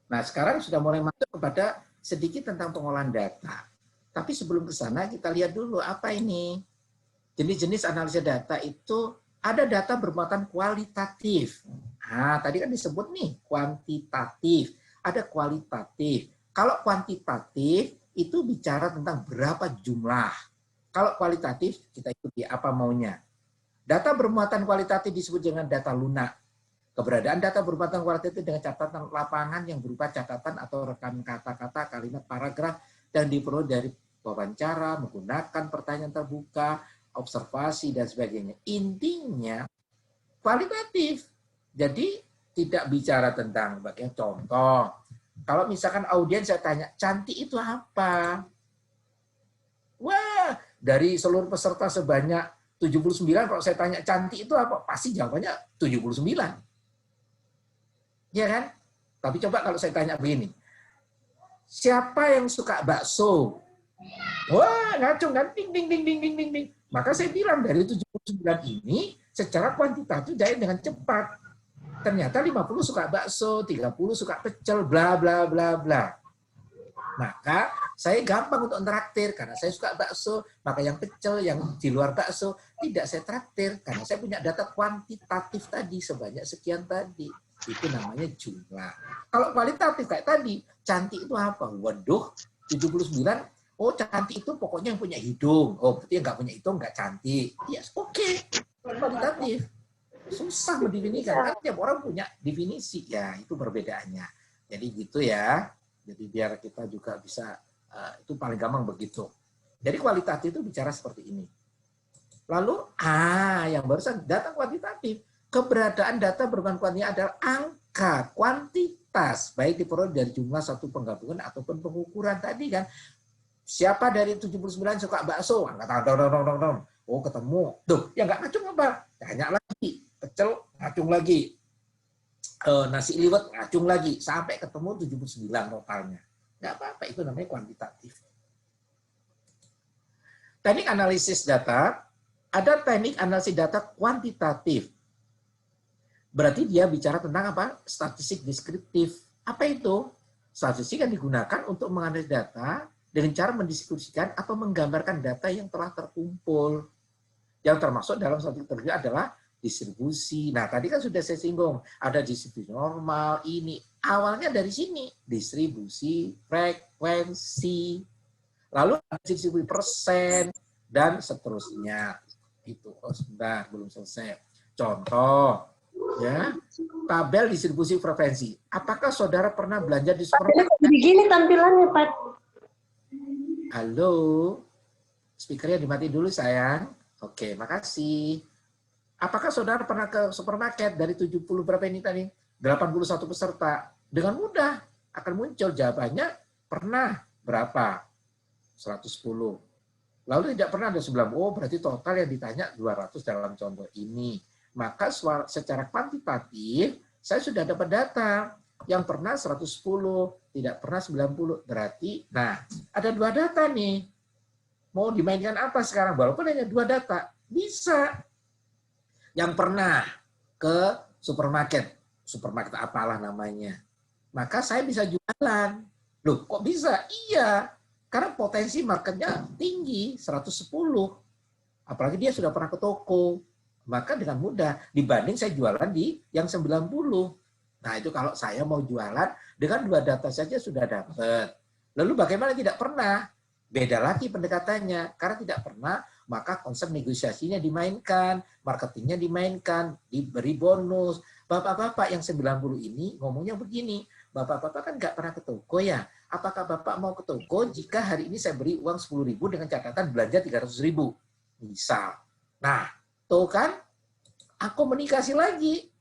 Nah, sekarang sudah mulai masuk kepada sedikit tentang pengolahan data. Tapi sebelum ke sana, kita lihat dulu apa ini. Jenis-jenis analisa data itu ada data bermuatan kualitatif. Nah, tadi kan disebut nih, kuantitatif. Ada kualitatif. Kalau kuantitatif, itu bicara tentang berapa jumlah. Kalau kualitatif, kita ikuti apa maunya. Data bermuatan kualitatif disebut dengan data lunak. Keberadaan data bermuatan kualitatif dengan catatan lapangan yang berupa catatan atau rekan kata-kata, kalimat, paragraf, dan diperoleh dari wawancara, menggunakan pertanyaan terbuka, observasi, dan sebagainya. Intinya kualitatif. Jadi tidak bicara tentang bagian contoh. Kalau misalkan audiens saya tanya, cantik itu apa? Wah, dari seluruh peserta sebanyak 79, kalau saya tanya cantik itu apa? Pasti jawabannya 79. Ya kan? Tapi coba kalau saya tanya begini. Siapa yang suka bakso? Wah, ngacung kan? Ding, ding, ding, ding, ding, ding, ding. Maka saya bilang dari 79 ini, secara kuantitatif jahit dengan cepat. Ternyata 50 suka bakso, 30 suka pecel, bla, bla, bla, bla. Maka saya gampang untuk traktir, karena saya suka bakso, maka yang pecel, yang di luar bakso, tidak saya traktir, karena saya punya data kuantitatif tadi, sebanyak sekian tadi. Itu namanya jumlah. Kalau kualitatif kayak tadi, cantik itu apa? Waduh, 79, oh cantik itu pokoknya yang punya hidung. Oh, berarti yang nggak punya hidung nggak cantik. Yes, oke. Kualitatif. Susah mendefinisikan, kan tiap orang punya definisi. Ya, itu perbedaannya. Jadi gitu ya. Jadi biar kita juga bisa, itu paling gampang begitu. Jadi kualitatif itu bicara seperti ini. Lalu, yang barusan data kuantitatif. Keberadaan data berbahan kuantitas adalah angka, kuantitas, baik diperoleh dari jumlah satu penggabungan ataupun pengukuran tadi kan. Siapa dari 79 suka bakso? Oh, ketemu. Tuh, yang nggak ngacung apa? Tanya lagi. Pecel, ngacung lagi. Nasi liwet, ngacung lagi. Sampai ketemu 79 totalnya. Nggak apa-apa, itu namanya kuantitatif. Teknik analisis data, ada teknik analisis data kuantitatif. Berarti dia bicara tentang apa? Statistik deskriptif. Apa itu? Statistik yang digunakan untuk menganalisis data dengan cara mendiskusikan atau menggambarkan data yang telah terkumpul. Yang termasuk dalam statistik adalah distribusi. Nah, tadi kan sudah saya singgung. Ada distribusi normal, ini. awalnya dari sini, distribusi frekuensi. Lalu distribusi persen, dan seterusnya. Itu, oh sebentar, belum selesai. Contoh, ya, tabel distribusi frekuensi. Apakah saudara pernah belanja di supermarket? Begini tampilannya, Pak. Halo, speakernya dimati dulu sayang. Oke, makasih. Apakah saudara pernah ke supermarket dari 70 berapa ini tadi? 81 peserta. Dengan mudah akan muncul jawabannya pernah berapa? 110. Lalu tidak pernah ada 90. Oh, berarti total yang ditanya 200 dalam contoh ini. Maka secara kuantitatif saya sudah dapat data. Yang pernah 110, tidak pernah 90. Berarti, nah, ada 2 data nih. Mau dimainkan apa sekarang? Walaupun hanya 2 data. Bisa. Yang pernah ke supermarket apalah namanya. Maka saya bisa jualan. Loh, kok bisa? Iya. Karena potensi marketnya tinggi, 110. Apalagi dia sudah pernah ke toko. Maka dengan mudah dibanding saya jualan di yang 90. Nah, itu kalau saya mau jualan dengan 2 data saja sudah dapat. Lalu bagaimana tidak pernah? Beda lagi pendekatannya. Karena tidak pernah, maka konsep negosiasinya dimainkan, marketingnya dimainkan, diberi bonus. Bapak-bapak yang 90 ini ngomongnya begini, Bapak-bapak kan nggak pernah ke toko ya. Apakah Bapak mau ke toko jika hari ini saya beri uang 10.000 dengan catatan belanja 300.000? Misal. Nah, tuh kan, komunikasi lagi.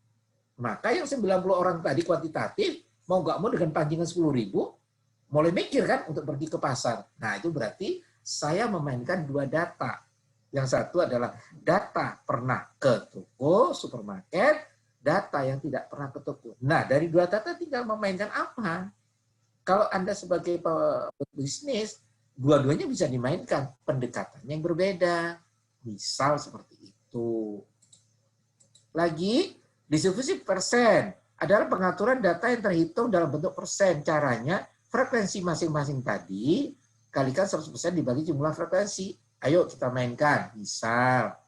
Maka yang 90 orang tadi kuantitatif, mau nggak mau dengan pancingan 10.000, mulai mikir kan untuk pergi ke pasar. Nah, itu berarti saya memainkan 2 data. Yang satu adalah data pernah ke toko, supermarket, data yang tidak pernah ke toko. Nah, dari 2 data tinggal memainkan apa? Kalau Anda sebagai bisnis, dua-duanya bisa dimainkan. Pendekatannya yang berbeda. Misal seperti itu. Lagi, distribusi persen adalah pengaturan data yang terhitung dalam bentuk persen. Caranya, frekuensi masing-masing tadi kalikan 100% dibagi jumlah frekuensi. Ayo kita mainkan. Misal,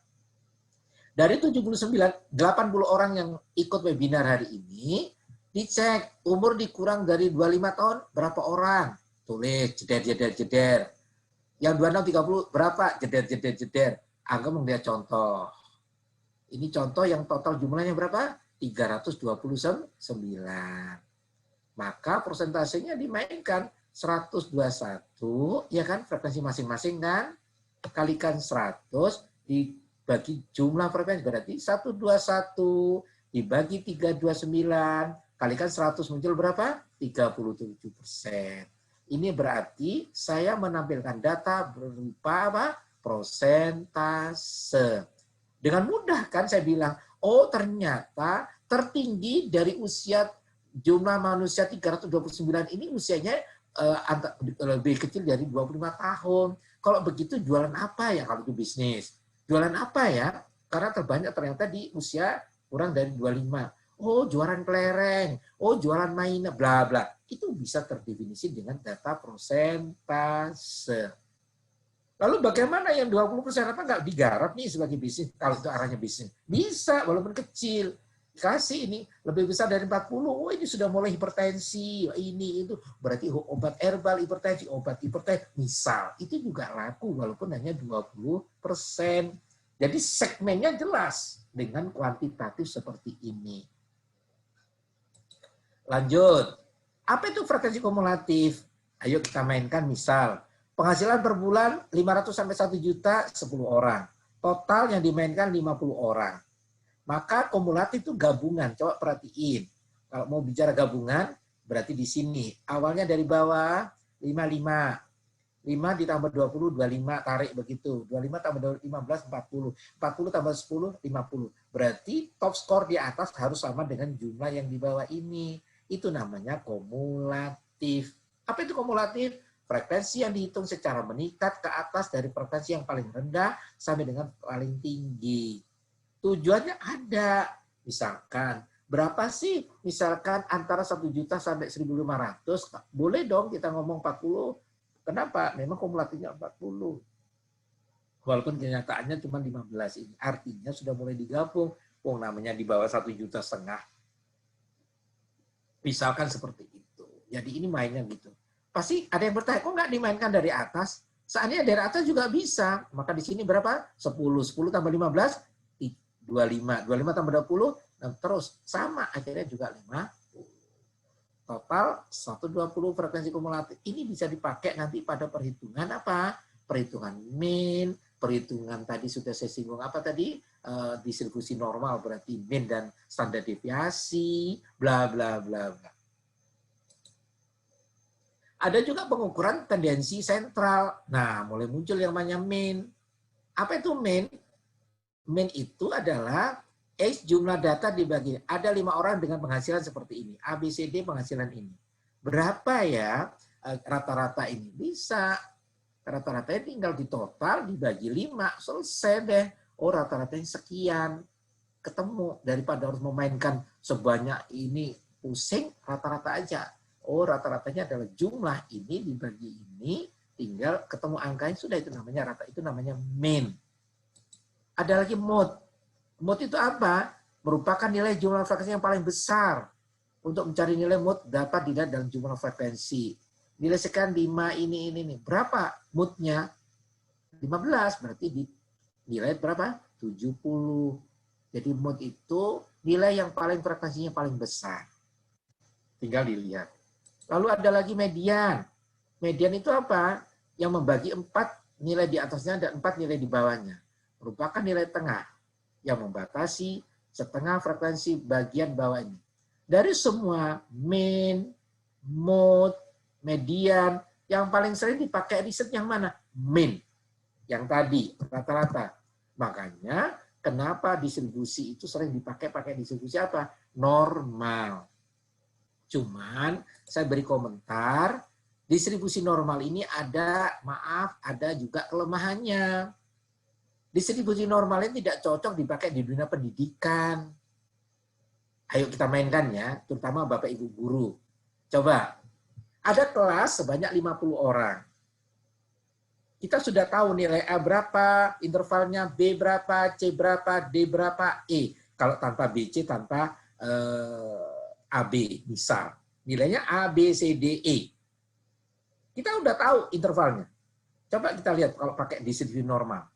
dari 79, 80 orang yang ikut webinar hari ini, dicek umur dikurang dari 25 tahun, berapa orang? Tulis, jeder. Yang 26, 30, berapa? Jeder. Anggap melihat contoh. Ini contoh yang total jumlahnya berapa? 329. Maka persentasenya dimainkan 121, ya kan? Frekuensi masing-masing kan? Kalikan 100, dibagi jumlah frekuensi berarti 121 dibagi 329 kalikan 100 muncul berapa? 37%. Ini berarti saya menampilkan data berupa apa? Persentase. Dengan mudah kan saya bilang, oh ternyata tertinggi dari usia jumlah manusia 329 ini usianya lebih kecil dari 25 tahun. Kalau begitu jualan apa ya kalau itu bisnis? Jualan apa ya? Karena terbanyak ternyata di usia kurang dari 25. Oh, jualan kelereng. Oh, jualan mainan, bla bla. Itu bisa terdefinisi dengan data persentase. Lalu bagaimana yang 20% apa nggak digarap nih sebagai bisnis? Kalau itu arahnya bisnis. Bisa, walaupun kecil. Kasih ini lebih besar dari 40, oh ini sudah mulai hipertensi, ini itu berarti obat herbal hipertensi, obat hipertensi, misal itu juga laku walaupun hanya 20%. Jadi segmennya jelas dengan kuantitatif seperti ini. Lanjut, apa itu frekuensi kumulatif? Ayo kita mainkan misal penghasilan per bulan 500 sampai 1 juta 10 orang, total yang dimainkan 50 orang. Maka kumulatif itu gabungan. Coba perhatiin. Kalau mau bicara gabungan, berarti di sini. Awalnya dari bawah, 55. 5 ditambah 20, 25. Tarik begitu. 25 tambah 15, 40. 40 tambah 10, 50. Berarti top skor di atas harus sama dengan jumlah yang di bawah ini. Itu namanya kumulatif. Apa itu kumulatif? Frekuensi yang dihitung secara meningkat ke atas dari frekuensi yang paling rendah sampai dengan paling tinggi. Tujuannya ada. Misalkan, berapa sih? Misalkan antara 1 juta sampai 1.500. Boleh dong kita ngomong 40. Kenapa? Memang kumulatifnya 40. Walaupun kenyataannya cuma 15 ini. Artinya sudah mulai digabung. Oh, namanya di bawah 1,5 juta. Misalkan seperti itu. Jadi ini mainnya gitu. Pasti ada yang bertanya, kok nggak dimainkan dari atas? Seandainya dari atas juga bisa. Maka di sini berapa? 10. 10 tambah 15, 25. 25 tambah 20, dan terus. Sama, akhirnya juga 50. Total 120 frekuensi kumulatif. Ini bisa dipakai nanti pada perhitungan apa? Perhitungan mean, perhitungan tadi sudah saya singgung apa tadi? Distribusi normal berarti mean dan standar deviasi, bla bla bla bla. Ada juga pengukuran tendensi sentral. Nah, mulai muncul yang namanya mean. Apa itu mean? Mean itu adalah jumlah data dibagi. Ada 5 orang dengan penghasilan seperti ini. A, B, C, D penghasilan ini. Berapa ya rata-rata ini? Bisa. Rata-ratanya tinggal di total dibagi 5. Selesai deh. Oh, rata-ratanya sekian. Ketemu. Daripada harus memainkan sebanyak ini pusing, rata-rata aja. Oh, rata-ratanya adalah jumlah ini dibagi ini, tinggal ketemu angkanya, sudah itu namanya rata, itu namanya mean. Ada lagi mode. Mode itu apa? Merupakan nilai jumlah frekuensi yang paling besar. Untuk mencari nilai mode dapat dilihat dalam jumlah frekuensi. Nilai sekian 5 ini. Berapa mode-nya? 15, berarti nilai berapa? 70. Jadi mode itu nilai yang paling frekuensinya paling besar. Tinggal dilihat. Lalu ada lagi median. Median itu apa? Yang membagi 4 nilai di atasnya dan 4 nilai di bawahnya. Merupakan nilai tengah yang membatasi setengah frekuensi bagian bawah ini. Dari semua mean, mode, median, yang paling sering dipakai riset yang mana? Mean. Yang tadi, rata-rata. Makanya kenapa distribusi itu sering dipakai distribusi apa? Normal. Cuman saya beri komentar, distribusi normal ini ada juga kelemahannya. Distribusi normal ini tidak cocok dipakai di dunia pendidikan. Ayo kita mainkan ya, terutama Bapak Ibu guru. Coba, ada kelas sebanyak 50 orang. Kita sudah tahu nilai A berapa, intervalnya B berapa, C berapa, D berapa, E. Kalau tanpa BC, tanpa AB, misal. Nilainya A, B, C, D, E. Kita udah tahu intervalnya. Coba kita lihat kalau pakai distribusi normal.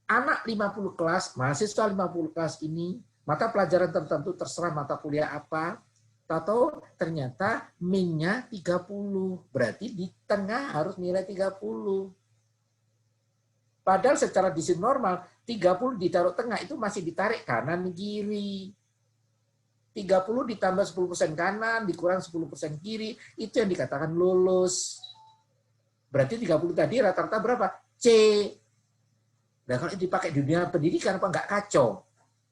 Anak 50 kelas, mahasiswa 50 kelas ini, mata pelajaran tertentu terserah mata kuliah apa, atau ternyata min-nya 30. Berarti di tengah harus nilai 30. Padahal secara distribusi normal, 30 ditaruh tengah itu masih ditarik kanan kiri. 30 ditambah 10% kanan, dikurang 10% kiri, itu yang dikatakan lulus. Berarti 30 tadi rata-rata berapa? C. Nah, kalau dipakai di dunia pendidikan, apa enggak kacau?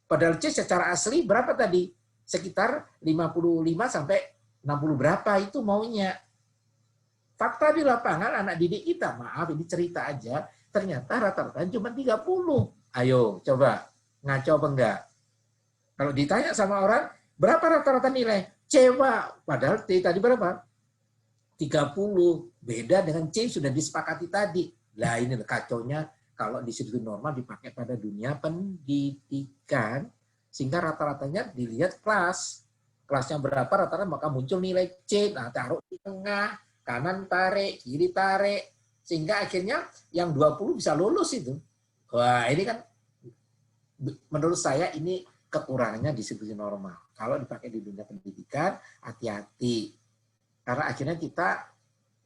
Padahal C secara asli berapa tadi? Sekitar 55 sampai 60 berapa itu maunya. Fakta di lapangan anak didik kita, maaf ini cerita aja, ternyata rata-rata cuma 30. Ayo, coba. Ngaco apa enggak? Kalau ditanya sama orang, berapa rata-rata nilai? C, Pak. Padahal T tadi berapa? 30. Beda dengan C sudah disepakati tadi. Lah ini kacaunya kalau distribusi normal dipakai pada dunia pendidikan, sehingga rata-ratanya dilihat kelas. Kelasnya berapa rata-rata maka muncul nilai C. Nah, taruh di tengah, kanan tarik, kiri tarik. Sehingga akhirnya yang 20 bisa lulus itu. Wah, ini kan menurut saya ini kekurangannya distribusi normal. Kalau dipakai di dunia pendidikan, hati-hati. Karena akhirnya kita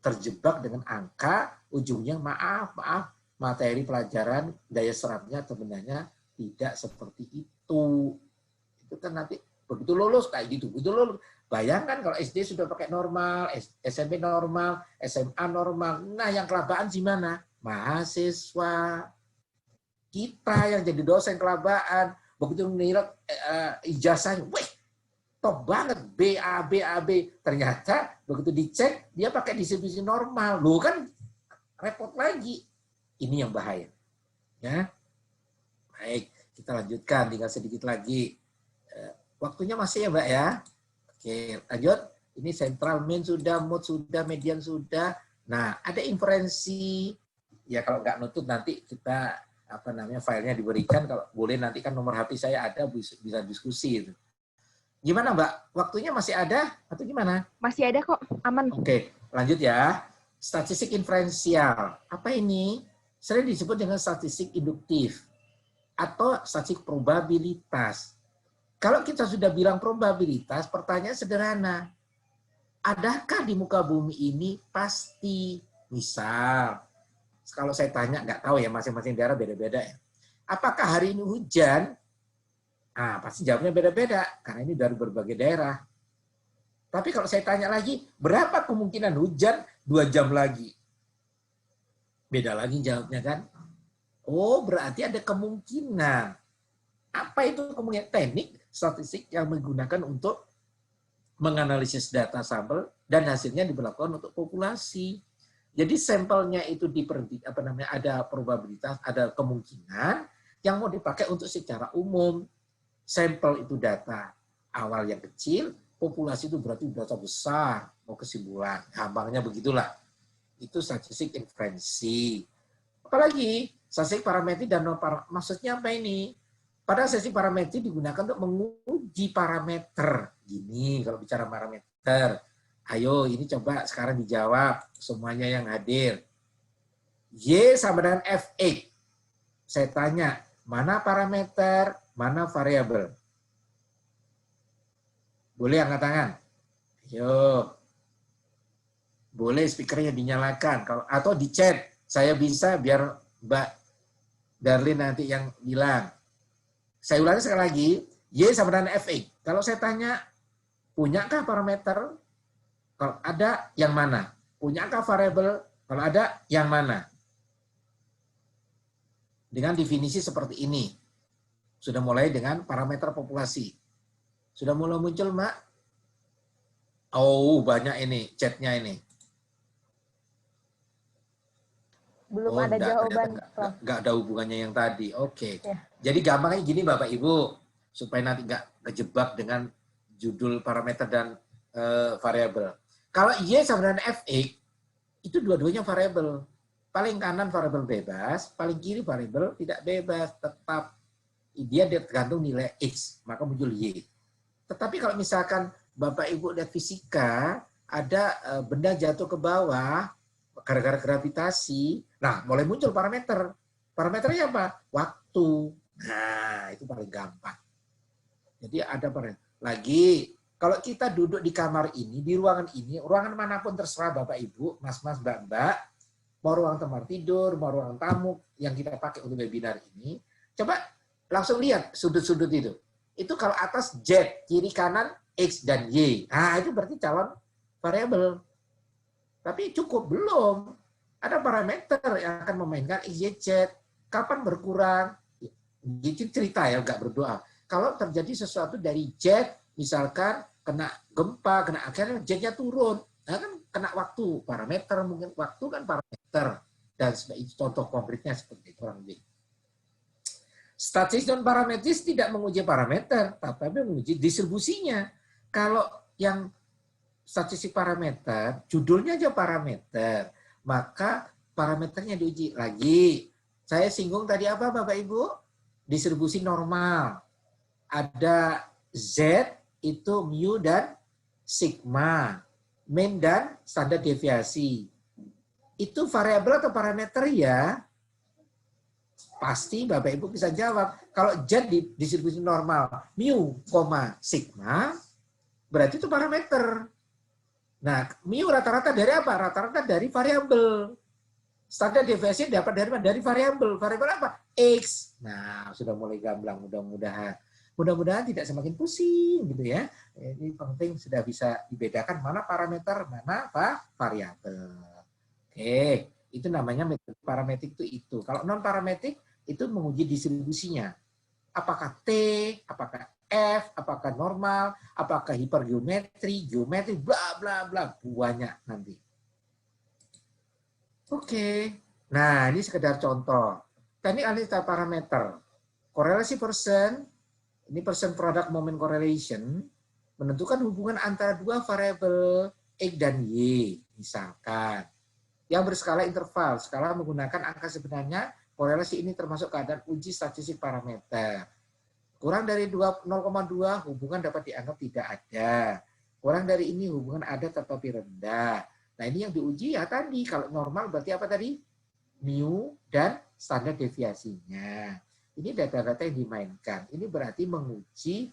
terjebak dengan angka, ujungnya maaf, materi pelajaran, daya serapnya sebenarnya tidak seperti itu. Itu kan nanti begitu lulus kayak gitu. Begitu lulus. Bayangkan kalau SD sudah pakai normal, SMP normal, SMA normal. Nah, yang kelabaan gimana? Mahasiswa. Kita yang jadi dosen kelabaan. Begitu menilai ijazahnya, wih, top banget, BAB. Ternyata begitu dicek, dia pakai distribusi normal. Loh kan repot lagi. Ini yang bahaya. Ya. Baik, kita lanjutkan, tinggal sedikit lagi. Waktunya masih ya, Mbak ya. Oke, lanjut. Ini central main sudah, mode sudah, median sudah. Nah, ada inferensi. Ya kalau nggak nutup nanti kita filenya diberikan, kalau boleh nanti kan nomor HP saya ada, bisa diskusi itu. Gimana Mbak? Waktunya masih ada atau gimana? Masih ada kok, aman. Oke, lanjut ya. Statistik inferensial. Apa ini? Sering disebut dengan statistik induktif atau statistik probabilitas. Kalau kita sudah bilang probabilitas, pertanyaan sederhana. Adakah di muka bumi ini pasti? Misal, kalau saya tanya, nggak tahu ya, masing-masing daerah beda-beda ya. Apakah hari ini hujan? Ah, pasti jawabnya beda-beda, karena ini dari berbagai daerah. Tapi kalau saya tanya lagi, berapa kemungkinan hujan 2 jam lagi? Beda lagi jawabnya kan? Oh, berarti ada kemungkinan. Apa itu kemungkinan? Teknik statistik yang menggunakan untuk menganalisis data sampel dan hasilnya diberlakukan untuk populasi. Jadi sampelnya itu ada probabilitas, ada kemungkinan yang mau dipakai untuk secara umum. Sampel itu data awal yang kecil, populasi itu berarti data besar, mau kesimpulan. Gampangnya begitulah. Itu statistik inferensi. Apalagi statistik parametrik dan non parametrik. Maksudnya apa ini? Pada statistik parametrik digunakan untuk menguji parameter. Gini kalau bicara parameter. Ayo ini coba sekarang dijawab semuanya yang hadir. Y sama dengan Fx. Saya tanya, mana parameter, mana variabel? Boleh angkat tangan? Ayo. Boleh speakernya dinyalakan atau di chat. Saya bisa biar Mbak Darlin nanti yang bilang. Saya ulangi sekali lagi, Y sama dengan Fx. Kalau saya tanya, punyakah parameter? Kalau ada, yang mana? Punyakah variabel? Kalau ada, yang mana? Dengan definisi seperti ini. Sudah mulai dengan parameter populasi. Sudah mulai muncul, Mbak? Oh, banyak ini, chatnya ini. Belum ada jawaban. Nggak ada hubungannya yang tadi. Oke. Ya. Jadi gampangnya gini Bapak Ibu, supaya nanti nggak kejebak dengan judul parameter dan variabel. Kalau Y sama dengan Fx, itu dua-duanya variabel. Paling kanan variabel bebas, paling kiri variabel tidak bebas. Tetap dia tergantung nilai X, maka muncul Y. Tetapi kalau misalkan Bapak Ibu lihat fisika, ada benda jatuh ke bawah, gara-gara gravitasi, nah mulai muncul parameter. Parameternya apa? Waktu. Nah, itu paling gampang. Jadi ada parameter. Lagi, kalau kita duduk di kamar ini, di ruangan ini, ruangan manapun terserah Bapak Ibu, Mas-mas, Mbak-mbak, mau ruang tempat tidur, mau ruang tamu yang kita pakai untuk webinar ini, coba langsung lihat sudut-sudut itu. Itu kalau atas Z, kiri kanan X dan Y. Nah, itu berarti calon variabel. Tapi cukup belum. Ada parameter yang akan memainkan X, Y, Z. Kapan berkurang? Itu cerita ya, nggak berdoa. Kalau terjadi sesuatu dari Z, misalkan kena gempa, kena akhirnya Z-nya turun. Nah, kan kena waktu, parameter mungkin waktu kan parameter. Dan itu contoh konkretnya seperti itu. Statistik non parametris tidak menguji parameter, tapi menguji distribusinya. Kalau yang statistik parameter, judulnya aja parameter, maka parameternya diuji. Lagi, saya singgung tadi apa Bapak Ibu? Distribusi normal. Ada Z, itu mu dan sigma. Mean dan standar deviasi. Itu variabel atau parameter ya? Pasti Bapak Ibu bisa jawab. Kalau Z di distribusi normal, mu, sigma, berarti itu parameter. Nah, mu rata-rata dari apa? Rata-rata dari variabel. Standar deviasi dapat dari variabel. Variabel apa? X. Nah, sudah mulai gamblang mudah-mudahan. Mudah-mudahan tidak semakin pusing gitu ya. Ini penting sudah bisa dibedakan mana parameter, mana apa variabel. Oke, itu namanya metode parametrik itu. Kalau non parametrik itu menguji distribusinya. Apakah T, apakah F, apakah normal, apakah hipergeometri, geometri, bla bla bla, banyak nanti. Oke. Nah, ini sekedar contoh. Teknik analisa parameter. Korelasi persen, ini persen product moment correlation, menentukan hubungan antara dua variabel X dan Y, misalkan. Yang berskala interval, skala menggunakan angka sebenarnya, korelasi ini termasuk keadaan uji statistik parameter. Kurang dari 0,2 hubungan dapat dianggap tidak ada. Kurang dari ini hubungan ada tetapi rendah. Nah ini yang diuji ya tadi. Kalau normal berarti apa tadi? Mu dan standar deviasinya. Ini data-data yang dimainkan. Ini berarti menguji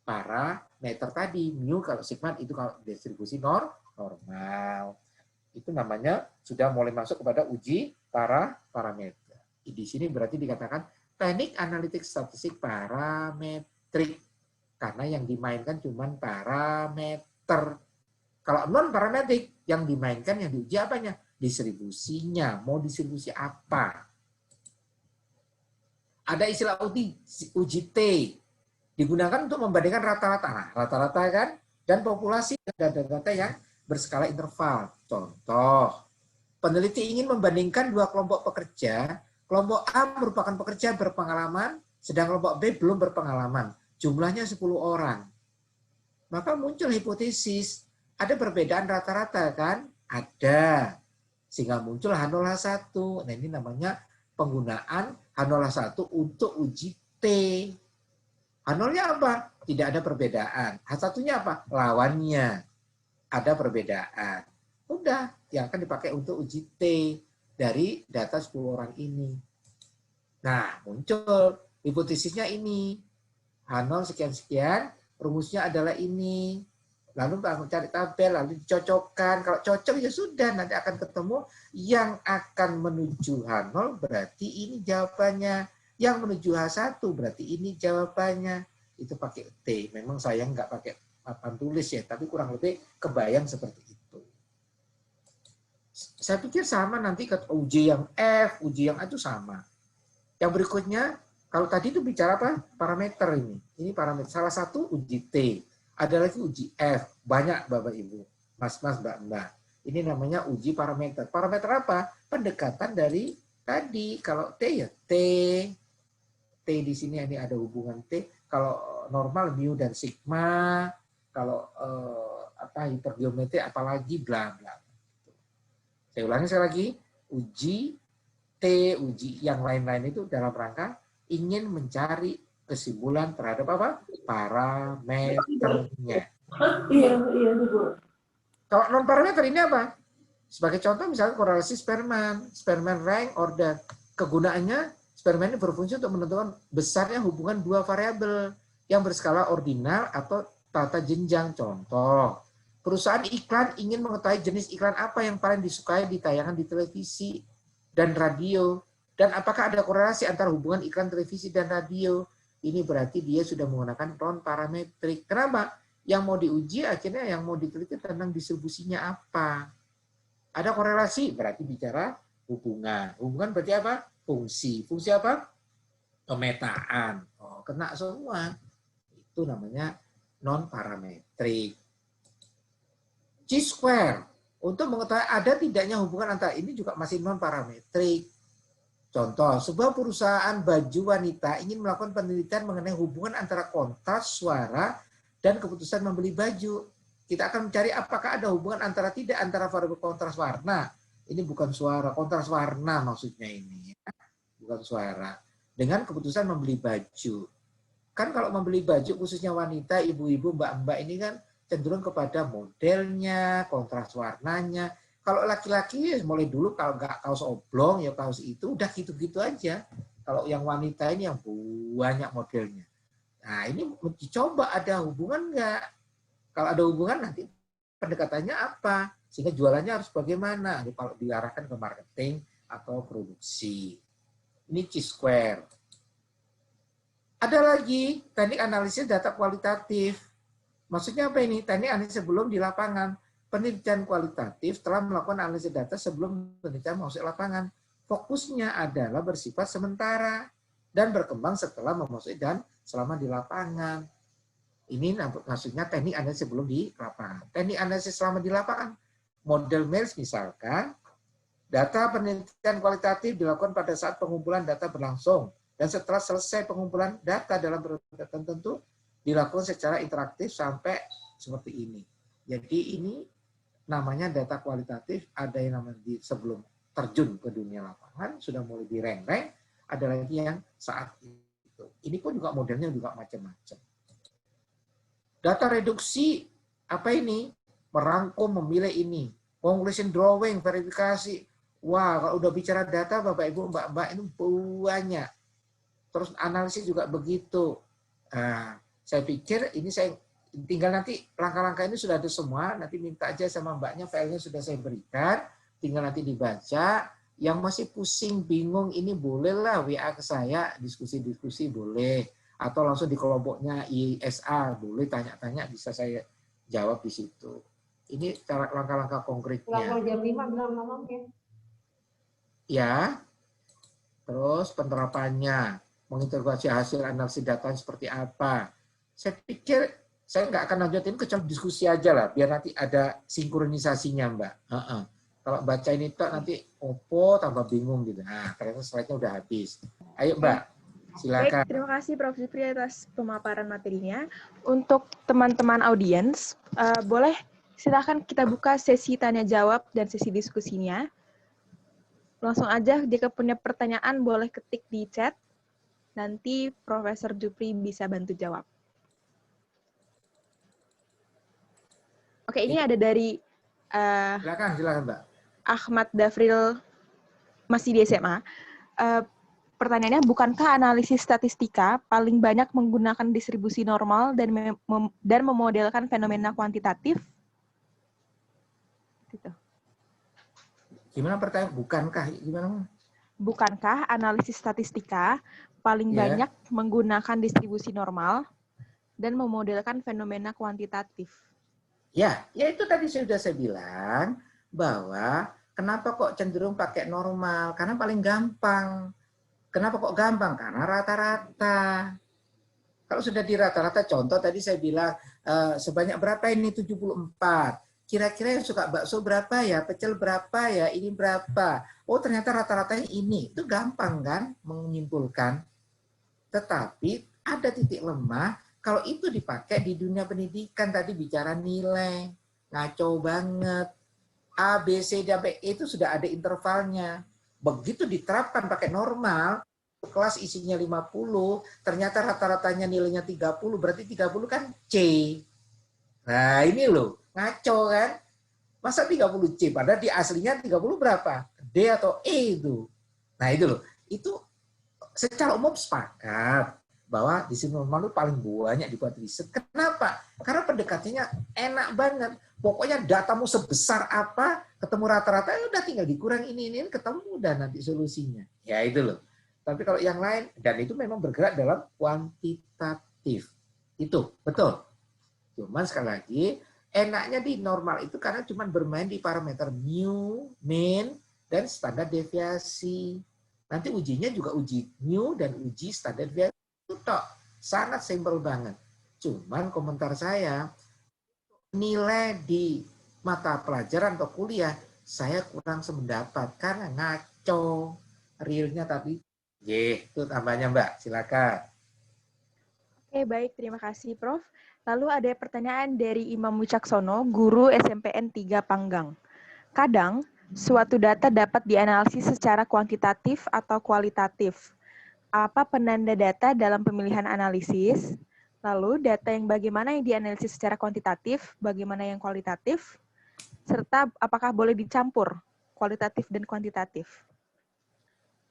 parameter tadi. Mu kalau sigma itu kalau distribusi normal. Itu namanya sudah mulai masuk kepada uji parameter. Di sini berarti dikatakan teknik analitik statistik parametrik. Karena yang dimainkan cuma parameter. Kalau non parametrik, yang dimainkan, yang diuji apanya? Distribusinya. Mau distribusi apa? Ada istilah uji T. Digunakan untuk membandingkan rata-rata. Nah, rata-rata kan? Dan populasi dan data-data yang berskala interval. Contoh, peneliti ingin membandingkan dua kelompok pekerja. Kelompok A merupakan pekerja berpengalaman, sedang kelompok B belum berpengalaman. Jumlahnya 10 orang. Maka muncul hipotesis. Ada perbedaan rata-rata kan? Ada. Sehingga muncul H0H1. Nah ini namanya penggunaan H0H1 untuk uji T. H0-nya apa? Tidak ada perbedaan. H1-nya apa? Lawannya. Ada perbedaan. Udah, yang akan dipakai untuk uji T dari data 10 orang ini. Nah, muncul hipotesisnya ini. H0 sekian-sekian, rumusnya adalah ini. Lalu bangun cari tabel, lalu dicocokkan. Kalau cocok ya sudah, nanti akan ketemu yang akan menuju H0 berarti ini jawabannya. Yang menuju H1 berarti ini jawabannya. Itu pakai T. Memang saya nggak pakai papan tulis ya, tapi kurang lebih kebayang seperti itu. Saya pikir sama nanti ke uji yang F, uji yang A itu sama. Yang berikutnya, kalau tadi itu bicara apa? Parameter ini. Ini parameter. Salah satu uji T. Ada lagi uji F. Banyak Bapak Ibu. Mas-mas, Mbak-mbak. Ini namanya uji parameter. Parameter apa? Pendekatan dari tadi. Kalau T ya T. T di sini ini ada hubungan T. Kalau normal mu dan sigma. Kalau hipergeometri apalagi bla bla. Saya ulangi sekali lagi. Uji T, uji yang lain-lain itu dalam rangka ingin mencari kesimpulan terhadap apa? Parameternya. Iya. Kalau non parameter ini apa? Sebagai contoh misalnya korelasi Spearman rank order. Kegunaannya Spearman ini berfungsi untuk menentukan besarnya hubungan dua variabel yang berskala ordinal atau tata jenjang. Contoh, perusahaan iklan ingin mengetahui jenis iklan apa yang paling disukai di tayangan di televisi dan radio, dan apakah ada korelasi antara hubungan iklan televisi dan radio. Ini berarti dia sudah menggunakan non parametrik. Kenapa? Yang mau diuji akhirnya yang mau diteliti tentang distribusinya apa. Ada korelasi berarti bicara hubungan. Hubungan berarti apa? Fungsi. Fungsi apa? Pemetaan. Oh, kena semua. Itu namanya non parametrik. Chi-square. Untuk mengetahui ada tidaknya hubungan antara ini juga masih non parametrik. Contoh, sebuah perusahaan baju wanita ingin melakukan penelitian mengenai hubungan antara kontras suara dan keputusan membeli baju. Kita akan mencari apakah ada hubungan antara variabel kontras warna. Ini bukan suara, kontras warna maksudnya ini. Bukan suara. Dengan keputusan membeli baju. Kan kalau membeli baju khususnya wanita, ibu-ibu, mbak-mbak ini kan cenderung kepada modelnya, kontras warnanya. Kalau laki-laki mulai dulu kalau nggak kaos oblong ya kaos itu udah gitu-gitu aja. Kalau yang wanita ini yang banyak modelnya. Nah ini dicoba ada hubungan nggak? Kalau ada hubungan nanti pendekatannya apa? Sehingga jualannya harus bagaimana? Kalau diarahkan ke marketing atau produksi. Ini Chi-square. Ada lagi teknik analisis data kualitatif. Maksudnya apa ini? Teknik analisis sebelum di lapangan. Penelitian kualitatif telah melakukan analisis data sebelum penelitian masuk lapangan. Fokusnya adalah bersifat sementara dan berkembang setelah memasuki dan selama di lapangan. Ini maksudnya teknik analisis sebelum di lapangan. Teknik analisis selama di lapangan. Model Mills misalkan, data penelitian kualitatif dilakukan pada saat pengumpulan data berlangsung. Dan setelah selesai pengumpulan data dalam periode tertentu, dilakukan secara interaktif sampai seperti ini. Jadi ini namanya data kualitatif, ada yang namanya sebelum terjun ke dunia lapangan, sudah mulai di rank-rank, ada lagi yang saat itu. Ini pun juga modelnya juga macam-macam. Data reduksi, apa ini? Merangkum, memilih ini. Conclusion drawing, verifikasi. Wah, kalau udah bicara data, Bapak Ibu, Mbak-Mbak, itu banyak. Terus analisis juga begitu. Nah, saya pikir ini saya tinggal nanti langkah-langkah ini sudah ada semua, nanti minta aja sama Mbaknya, filenya sudah saya berikan, tinggal nanti dibaca. Yang masih pusing, bingung, ini bolehlah WA ke saya, diskusi-diskusi boleh. Atau langsung di kelompoknya ISA, boleh tanya-tanya, bisa saya jawab di situ. Ini cara langkah-langkah konkretnya. Kalau jam 5 bilang ngomong ya. Ya, terus penerapannya, mengintegrasi hasil analisis data seperti apa. Saya pikir saya nggak akan lanjutin kecuali diskusi aja lah, biar nanti ada sinkronisasinya, Mbak. Kalau baca ini tak nanti opo tambah bingung gitu. Nah, ternyata slide-nya udah habis. Ayo, Mbak, silakan. Baik, terima kasih Prof. Zikri atas pemaparan materinya. Untuk teman-teman audiens, boleh silakan kita buka sesi tanya jawab dan sesi diskusinya. Langsung aja jika punya pertanyaan boleh ketik di chat. Nanti Profesor Jupri bisa bantu jawab. Oke, ini ada dari Silakan, Mbak. Ahmad Dafril, masih di SMA. Pertanyaannya, bukankah analisis statistika paling banyak menggunakan distribusi normal dan memodelkan fenomena kuantitatif? Gitu. Gimana pertanyaan? Bukankah? Gimana? Bukankah analisis statistika paling banyak menggunakan distribusi normal dan memodelkan fenomena kuantitatif? Ya itu tadi sudah saya bilang bahwa kenapa kok cenderung pakai normal? Karena paling gampang. Kenapa kok gampang? Karena rata-rata. Kalau sudah di rata-rata, contoh tadi saya bilang sebanyak berapa ini 74. Kira-kira yang suka bakso berapa ya? Pecel berapa ya? Ini berapa? Oh ternyata rata-ratanya ini. Itu gampang kan menyimpulkan. Tetapi ada titik lemah kalau itu dipakai di dunia pendidikan, tadi bicara nilai. Ngaco banget. A, B, C, D, B, E itu sudah ada intervalnya. Begitu diterapkan pakai normal, kelas isinya 50, ternyata rata-ratanya nilainya 30, berarti 30 kan C. Nah ini loh, ngaco kan? Masa 30 C, padahal di aslinya 30 berapa? D atau E itu. Nah itu loh, itu secara umum sepakat bahwa disiplin normal itu paling banyak dibuat riset. Kenapa? Karena pendekatannya enak banget. Pokoknya datamu sebesar apa, ketemu rata-rata, ya udah tinggal dikurang ini, ketemu udah nanti solusinya. Ya itu loh. Tapi kalau yang lain, dan itu memang bergerak dalam kuantitatif. Itu, betul. Cuman sekali lagi, enaknya di normal itu karena cuma bermain di parameter mu, mean, dan standar deviasi. Nanti ujinya juga uji mu dan uji standar deviasi. Itu tok. Sangat simpel banget. Cuman komentar saya, nilai di mata pelajaran atau kuliah, saya kurang sependapat karena ngaco. Realnya tadi, itu tambahnya Mbak, silakan. Oke, baik. Terima kasih, Prof. Lalu ada pertanyaan dari Imam Wicaksono, guru SMPN 3 Panggang. Kadang, suatu data dapat dianalisis secara kuantitatif atau kualitatif. Apa penanda data dalam pemilihan analisis? Lalu, data yang bagaimana yang dianalisis secara kuantitatif, bagaimana yang kualitatif, serta apakah boleh dicampur kualitatif dan kuantitatif?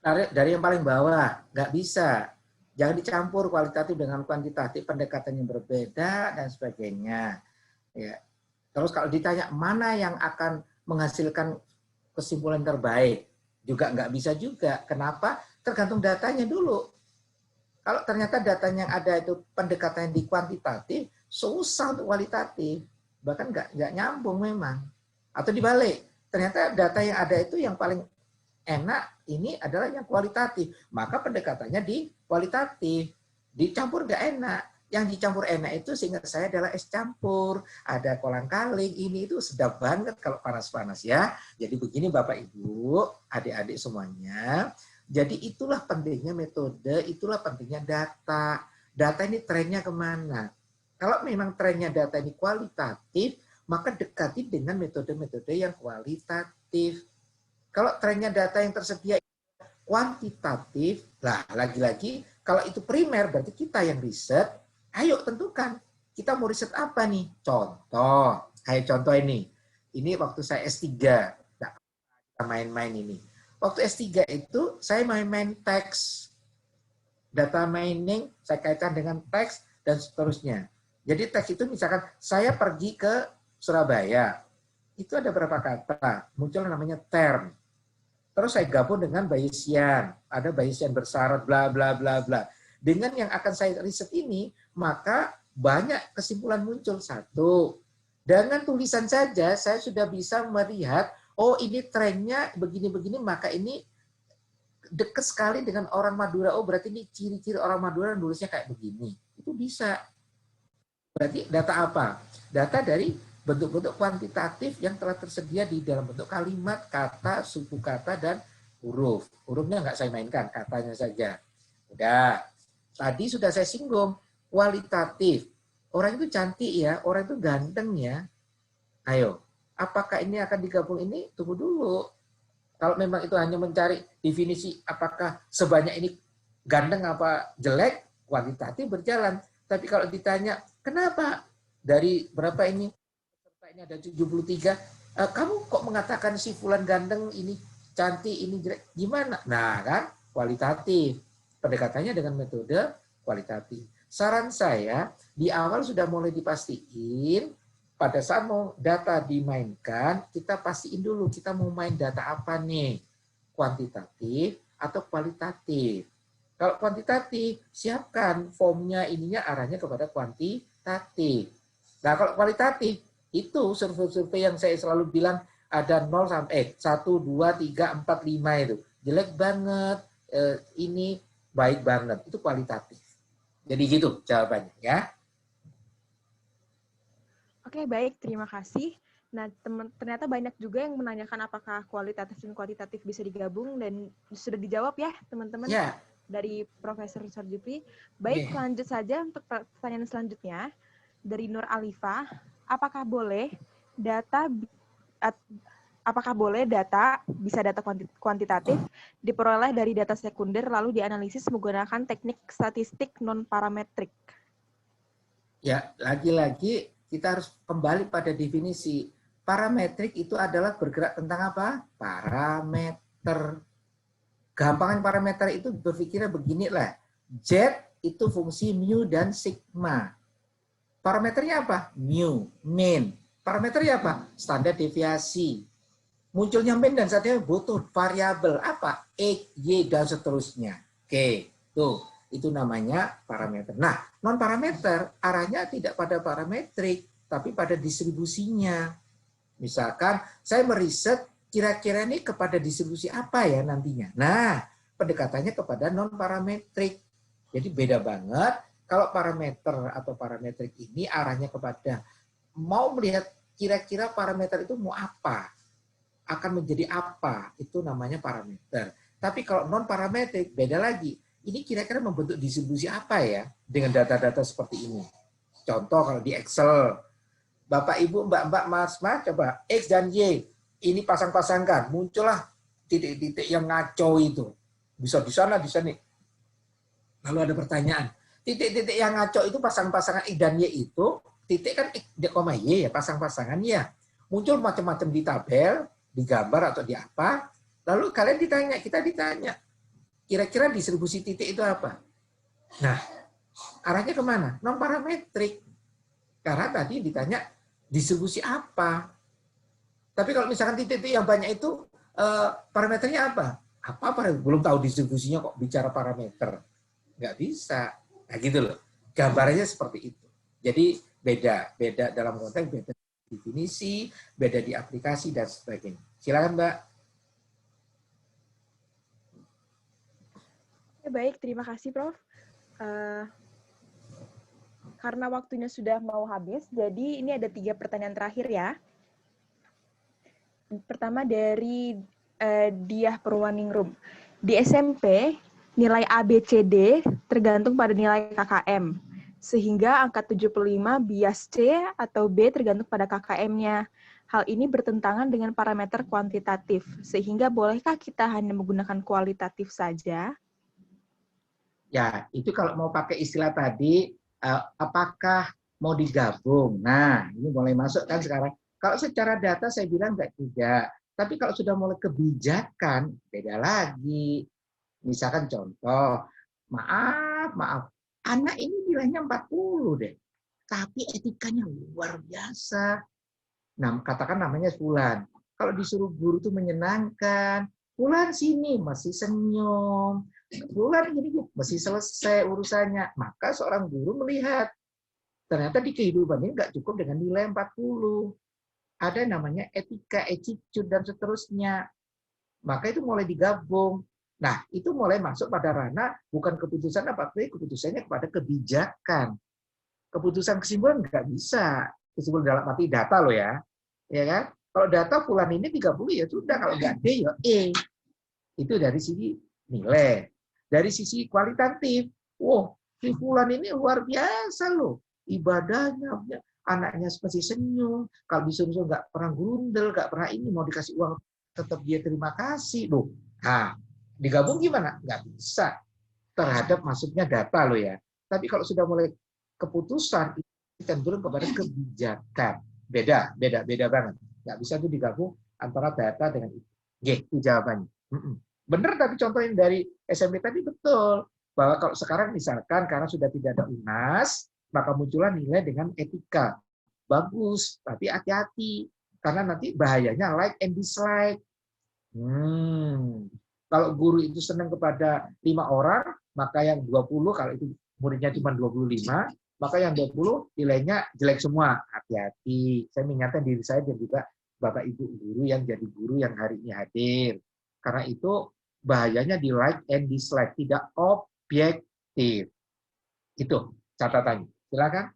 Dari yang paling bawah, nggak bisa. Jangan dicampur kualitatif dengan kuantitatif, pendekatannya berbeda dan sebagainya. Ya. Terus kalau ditanya mana yang akan menghasilkan kesimpulan terbaik, juga nggak bisa juga. Kenapa? Tergantung datanya dulu. Kalau ternyata datanya yang ada itu pendekatannya di kuantitatif, susah untuk kualitatif. Bahkan nggak nyambung memang. Atau dibalik, ternyata data yang ada itu yang paling enak ini adalah yang kualitatif. Maka pendekatannya di kualitatif. Dicampur nggak enak. Yang dicampur enak itu seingat saya adalah es campur. Ada kolang-kaling, ini itu sedap banget kalau panas-panas ya. Jadi begini Bapak Ibu, adik-adik semuanya. Jadi itulah pentingnya metode, itulah pentingnya data. Data ini trennya kemana? Kalau memang trennya data ini kualitatif, maka dekati dengan metode-metode yang kualitatif. Kalau trennya data yang tersedia kuantitatif, lah lagi-lagi Kalau itu primer, berarti kita yang riset. Ayo tentukan, kita mau riset apa nih? Contoh, kayak contoh ini. Ini waktu saya S3. Nah, kita main-main ini. Waktu S3 itu, saya main-main teks. Data mining, saya kaitkan dengan teks, dan seterusnya. Jadi teks itu misalkan, saya pergi ke Surabaya. Itu ada berapa kata? Muncul namanya term. Terus saya gabung dengan Bayesian, ada Bayesian bersyarat, bla bla bla bla. Dengan yang akan saya riset ini, maka banyak kesimpulan muncul. Satu, dengan tulisan saja saya sudah bisa melihat, oh ini trennya begini-begini, maka ini dekat sekali dengan orang Madura. Oh berarti ini ciri-ciri orang Madura nulisnya kayak begini. Itu bisa. Berarti data apa? Data dari bentuk-bentuk kuantitatif yang telah tersedia di dalam bentuk kalimat, kata, suku kata, dan huruf. Hurufnya nggak saya mainkan, katanya saja. Udah. Tadi sudah saya singgung, kualitatif. Orang itu cantik ya, orang itu ganteng ya. Ayo, apakah ini akan digabung ini? Tunggu dulu. Kalau memang itu hanya mencari definisi apakah sebanyak ini ganteng apa jelek, kuantitatif berjalan. Tapi kalau ditanya, kenapa dari berapa ini ada 73, kamu kok mengatakan si fulan ganteng, ini cantik, ini jelek, gimana? Nah kan, kualitatif. Pendekatannya dengan metode kualitatif. Saran saya, di awal sudah mulai dipastiin, pada saat mau data dimainkan, kita pastiin dulu, kita mau main data apa nih? Kuantitatif atau kualitatif? Kalau kuantitatif, siapkan formnya, ininya arahnya kepada kuantitatif. Nah kalau kualitatif, itu survei-survei yang saya selalu bilang ada 0 sampai 1, 2, 3, 4, 5 itu. Jelek banget, ini baik banget. Itu kualitatif. Jadi gitu jawabannya ya. Oke, baik. Terima kasih. Nah, ternyata banyak juga yang menanyakan apakah kualitatif dan kuantitatif bisa digabung, dan sudah dijawab ya, teman-teman, Ya. dari Profesor Sarjupri. Baik, lanjut saja untuk pertanyaan selanjutnya. Dari Nur Alifah, apakah boleh data bisa data kuantitatif diperoleh dari data sekunder lalu dianalisis menggunakan teknik statistik non-parametrik? Ya, lagi-lagi kita harus kembali pada definisi. Parametrik itu adalah bergerak tentang apa? Parameter. Gampangan parameter itu berpikirnya beginilah. Z itu fungsi mu dan sigma. Parameternya apa? Mu, mean. Parameternya apa? Standar deviasi. Munculnya mean dan standar butuh variabel apa? X, Y, dan seterusnya. Oke, tuh. Itu namanya parameter. Nah, non-parameter arahnya tidak pada parametrik, tapi pada distribusinya. Misalkan saya meriset kira-kira ini kepada distribusi apa ya nantinya. Nah, pendekatannya kepada non-parametrik. Jadi beda banget kalau parameter atau parametrik ini arahnya kepada mau melihat kira-kira parameter itu mau apa, akan menjadi apa, itu namanya parameter. Tapi kalau non-parametrik beda lagi. Ini kira-kira membentuk distribusi apa ya dengan data-data seperti ini. Contoh kalau di Excel, Bapak Ibu, Mbak-mbak, Mas-mas, coba X dan Y ini pasang-pasangkan, muncullah titik-titik yang ngaco itu. Bisa di sana, di sini. Lalu ada pertanyaan, titik-titik yang ngaco itu pasang-pasangan X dan Y itu, titik kan X, Y ya, pasang-pasangan ya. Muncul macam-macam di tabel, di gambar atau di apa. Lalu kalian ditanya, kita ditanya, kira-kira distribusi titik itu apa? Nah, arahnya kemana? Non-parametrik. Karena tadi ditanya distribusi apa. Tapi kalau misalkan titik-titik yang banyak itu, parameternya apa? Apa? Belum tahu distribusinya kok bicara parameter. Nggak bisa. Nah gitu loh. Gambarnya seperti itu. Jadi beda dalam konteks, beda definisi, beda di aplikasi, dan sebagainya. Silakan Mbak. Baik, terima kasih Prof. Karena waktunya sudah mau habis, jadi ini ada 3 pertanyaan terakhir ya. Pertama dari Diah Purwaningrum. Di SMP, nilai ABCD tergantung pada nilai KKM. Sehingga angka 75 bias C atau B tergantung pada KKM-nya. Hal ini bertentangan dengan parameter kuantitatif. Sehingga bolehkah kita hanya menggunakan kualitatif saja? Ya, itu kalau mau pakai istilah tadi, apakah mau digabung? Nah, ini mulai masuk kan sekarang. Kalau secara data saya bilang enggak juga. Tapi kalau sudah mulai kebijakan, beda lagi. Misalkan contoh, maaf, anak ini nilainya 40 deh. Tapi etikanya luar biasa. Nah, katakan namanya Fulan. Kalau disuruh guru itu menyenangkan, Fulan sini masih senyum, Fulan gini masih selesai urusannya. Maka seorang guru melihat, ternyata di kehidupan ini nggak cukup dengan nilai 40. Ada namanya etika, attitude, dan seterusnya. Maka itu mulai digabung. Nah, itu mulai masuk pada ranah bukan keputusan apa, keputusannya kepada kebijakan. Keputusan kesimpulan nggak bisa. Kesimpulan dalam arti data loh ya kan? Kalau data Fulan ini 30 ya sudah, kalau nggak D ya E. Itu dari sisi nilai. Dari sisi kualitatif, wow, si Fulan ini luar biasa loh. Ibadahnya, anaknya masih senyum, kalau disuruh nggak pernah grundel, nggak pernah ini, mau dikasih uang tetap dia terima kasih loh. Nah, digabung gimana? Nggak bisa terhadap masuknya data loh ya. Tapi kalau sudah mulai keputusan, itu cenderung kepada kebijakan. Beda banget. Nggak bisa itu digabung antara data dengan itu. Itu jawabannya. Benar, tapi contoh yang dari SMP tadi betul. Bahwa kalau sekarang misalkan karena sudah tidak ada UNAS, maka muncullah nilai dengan etika. Bagus, tapi hati-hati. Karena nanti bahayanya like and dislike. Kalau guru itu senang kepada 5 orang, maka yang 20, kalau itu muridnya cuma 25, maka yang 20 nilainya jelek semua. Hati-hati. Saya mengingatkan diri saya dan juga Bapak Ibu guru yang jadi guru yang hari ini hadir. Karena itu bahayanya di like and dislike, tidak objektif. Itu catatannya. Silakan.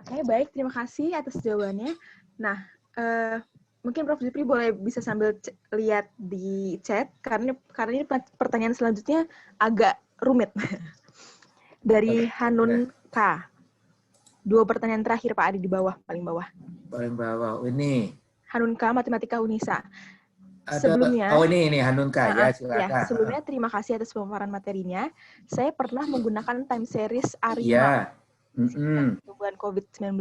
Oke, baik. Terima kasih atas jawabannya. Nah, mungkin Prof. Jupri boleh bisa sambil lihat di chat, karena ini pertanyaan selanjutnya agak rumit. Dari Hanun K. 2 pertanyaan terakhir, Pak Adi, di bawah, paling bawah. Paling bawah, ini. Hanun K, Matematika Unisa. Sebelumnya, ini Hanun K, ya silakan. Ya, sebelumnya terima kasih atas pemaparan materinya. Saya pernah menggunakan time series ARIMA. Bulan COVID-19.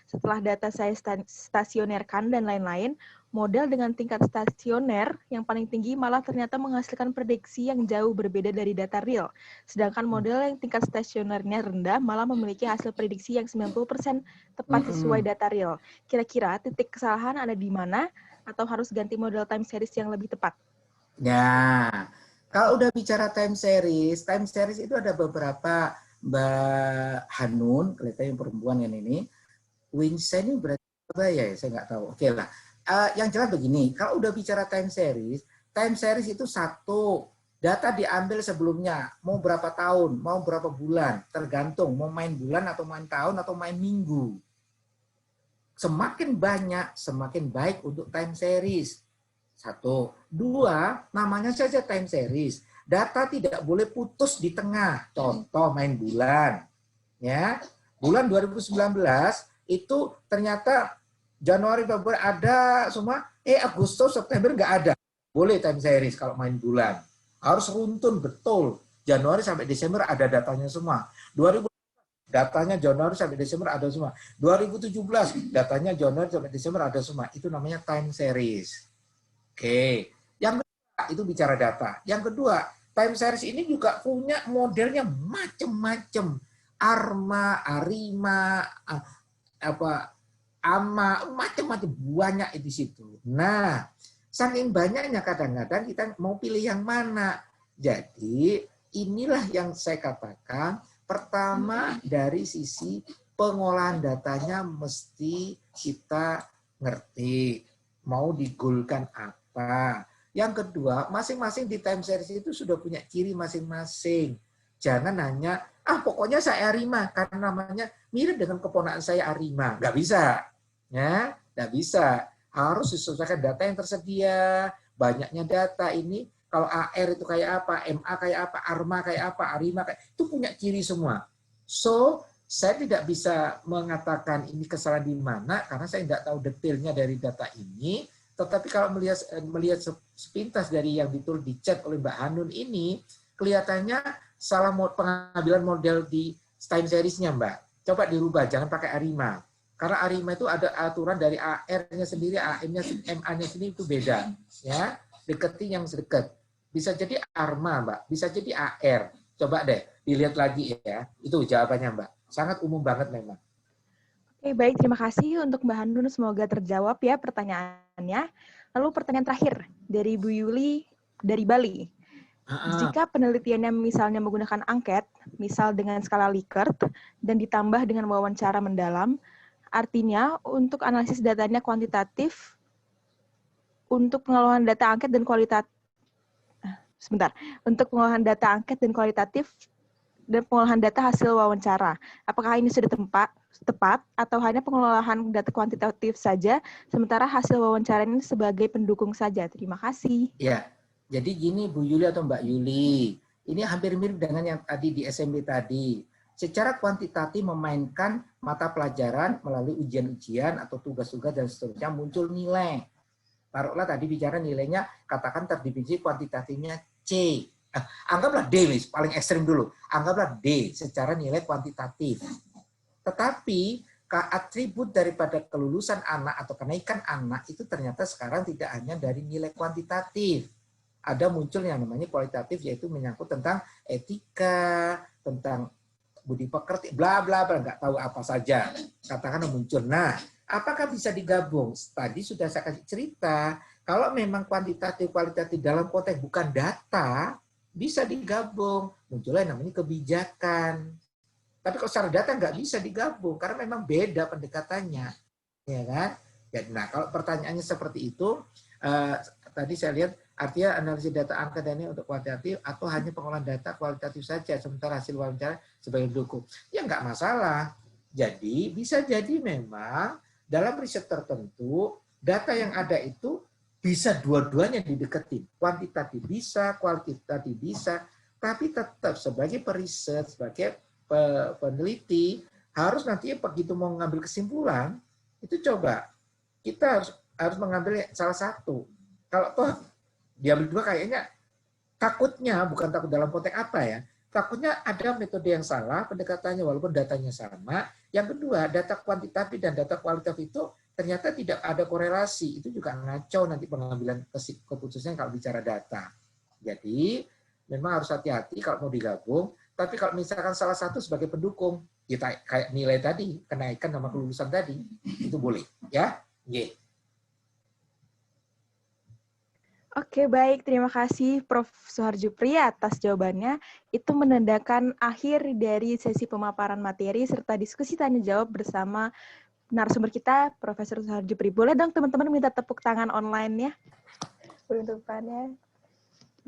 Setelah data saya stasionerkan dan lain-lain, model dengan tingkat stasioner yang paling tinggi malah ternyata menghasilkan prediksi yang jauh berbeda dari data real. Sedangkan model yang tingkat stasionernya rendah malah memiliki hasil prediksi yang 90% tepat sesuai data real. Kira-kira titik kesalahan ada di mana atau harus ganti model time series yang lebih tepat? Nah, kalau udah bicara time series itu ada beberapa, Mbak Hanun, kelihatan yang perempuan yang ini, Winsa ini berarti apa ya? Saya nggak tahu. Oke lah. Yang jelas begini, kalau udah bicara time series itu satu, data diambil sebelumnya, mau berapa tahun, mau berapa bulan, tergantung mau main bulan atau main tahun atau main minggu. Semakin banyak, semakin baik untuk time series. Satu. Dua, namanya saja time series. Data tidak boleh putus di tengah. Contoh main bulan. Ya. Bulan 2019 itu ternyata Januari, Februari ada semua, Agustus, September nggak ada. Boleh time series kalau main bulan. Harus runtun betul. Januari sampai Desember ada datanya semua. 2000 datanya Januari sampai Desember ada semua. 2017 datanya Januari sampai Desember ada semua. Itu namanya time series. Oke. Yang kedua itu bicara data. Yang kedua, time series ini juga punya modelnya macam-macam. ARMA, ARIMA, AMA, macam-macam, banyak di situ. Nah, saking banyaknya kadang-kadang kita mau pilih yang mana. Jadi inilah yang saya katakan. Pertama, dari sisi pengolahan datanya mesti kita ngerti mau digolkan apa. Yang kedua, masing-masing di time series itu sudah punya ciri masing-masing. Jangan hanya, pokoknya saya ARIMA karena namanya mirip dengan keponakan saya ARIMA. Nggak bisa. Ya, nggak bisa. Harus disesuaikan data yang tersedia. Banyaknya data ini. Kalau AR itu kayak apa, MA kayak apa, ARMA kayak apa, ARIMA kayak itu punya ciri semua. So, saya tidak bisa mengatakan ini kesalahan di mana karena saya tidak tahu detailnya dari data ini. Tetapi kalau melihat sepintas dari yang ditulis di chat oleh Mbak Hanun ini, kelihatannya salah pengambilan model di time series-nya, Mbak. Coba dirubah, jangan pakai ARIMA. Karena ARIMA itu ada aturan dari AR-nya sendiri, AM-nya, MA-nya sendiri itu beda. Ya, deketi yang sedekat. Bisa jadi ARMA, Mbak. Bisa jadi AR. Coba deh, dilihat lagi ya. Itu jawabannya, Mbak. Sangat umum banget memang. Oke, baik. Terima kasih untuk Mbak Hanun. Semoga terjawab ya pertanyaannya. Lalu pertanyaan terakhir dari Bu Yuli dari Bali. Jika penelitiannya misalnya menggunakan angket, misal dengan skala Likert, dan ditambah dengan wawancara mendalam, artinya untuk analisis datanya kuantitatif, untuk pengolahan data angket dan kualitatif, untuk pengolahan data angket dan kualitatif, dan pengolahan data hasil wawancara. Apakah ini sudah tepat atau hanya pengolahan data kuantitatif saja, sementara hasil wawancara ini sebagai pendukung saja? Terima kasih. Ya, jadi gini Bu Yuli atau Mbak Yuli, ini hampir mirip dengan yang tadi di SMP tadi. Secara kuantitatif memainkan mata pelajaran melalui ujian-ujian atau tugas-tugas dan seterusnya muncul nilai. Taruhlah tadi bicara nilainya, katakan terdefinisi kuantitatifnya C. Anggaplah D, paling ekstrim dulu. Anggaplah D secara nilai kuantitatif. Tetapi atribut daripada kelulusan anak atau kenaikan anak itu ternyata sekarang tidak hanya dari nilai kuantitatif. Ada muncul yang namanya kualitatif, yaitu menyangkut tentang etika, tentang budi pekerti, bla bla bla, nggak tahu apa saja. Katakan muncul. Nah, apakah bisa digabung? Tadi sudah saya kasih cerita, kalau memang kuantitatif kualitatif dalam konteks bukan data, bisa digabung. Munculnya namanya kebijakan. Tapi kalau secara data nggak bisa digabung karena memang beda pendekatannya, ya kan? Nah, kalau pertanyaannya seperti itu, tadi saya lihat artinya analisis data angka dan ini untuk kuantitatif atau hanya pengolahan data kualitatif saja sementara hasil wawancara sebagai pendukung. Ya nggak masalah. Jadi bisa jadi memang dalam riset tertentu data yang ada itu bisa dua-duanya dideketin. Kuantitatif bisa, kualitatif bisa, tapi tetap sebagai periset, sebagai peneliti harus nantinya begitu mau mengambil kesimpulan itu coba kita harus mengambil salah satu. Kalau toh diambil dua kayaknya takutnya bukan takut dalam konteks apa ya, takutnya ada metode yang salah pendekatannya walaupun datanya sama. Yang kedua, data kuantitatif dan data kualitatif itu ternyata tidak ada korelasi. Itu juga ngaco nanti pengambilan keputusan kalau bicara data. Jadi memang harus hati-hati kalau mau digabung. Tapi kalau misalkan salah satu sebagai pendukung, kita kayak nilai tadi, kenaikan sama kelulusan tadi, itu boleh, ya. Yeah. Oke, baik. Terima kasih Prof. Suharjupri atas jawabannya. Itu menandakan akhir dari sesi pemaparan materi serta diskusi tanya-jawab bersama narasumber kita, Profesor Suharjupri. Boleh dong teman-teman minta tepuk tangan online-nya? Penutupannya.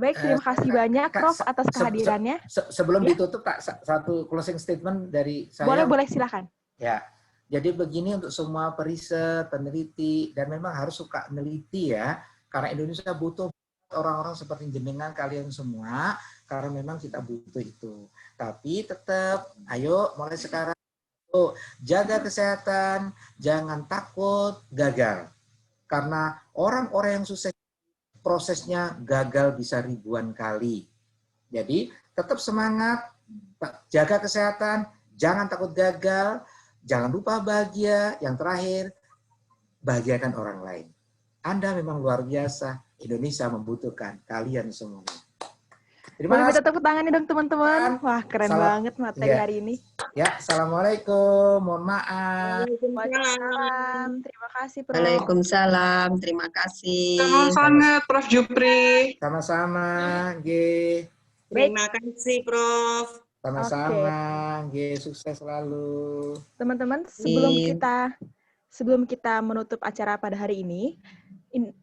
Baik, terima kasih banyak Prof. atas kehadirannya. Sebelum ditutup, Kak, satu closing statement dari saya. Boleh, silakan. Ya, jadi begini untuk semua periset, peneliti, dan memang harus suka meneliti ya, karena Indonesia butuh orang-orang seperti jenengan kalian semua, karena memang kita butuh itu. Tapi tetap, ayo mulai sekarang, jaga kesehatan, jangan takut gagal. Karena orang-orang yang sukses prosesnya gagal bisa ribuan kali. Jadi tetap semangat, jaga kesehatan, jangan takut gagal, jangan lupa bahagia. Yang terakhir, bahagiakan orang lain. Anda memang luar biasa. Indonesia membutuhkan kalian semua. Terima kasih. Boleh tepuk tangan dong teman-teman. Wah, keren banget materi hari ini. Ya, assalamualaikum. Mohon maaf. Waalaikumsalam. Terima kasih, Prof. Waalaikumsalam. Terima kasih. Sama-sama, Prof. Jupri. Sama-sama, G. Terima kasih, Prof. Sama-sama, G. Sukses selalu. Teman-teman, sebelum kita menutup acara pada hari ini,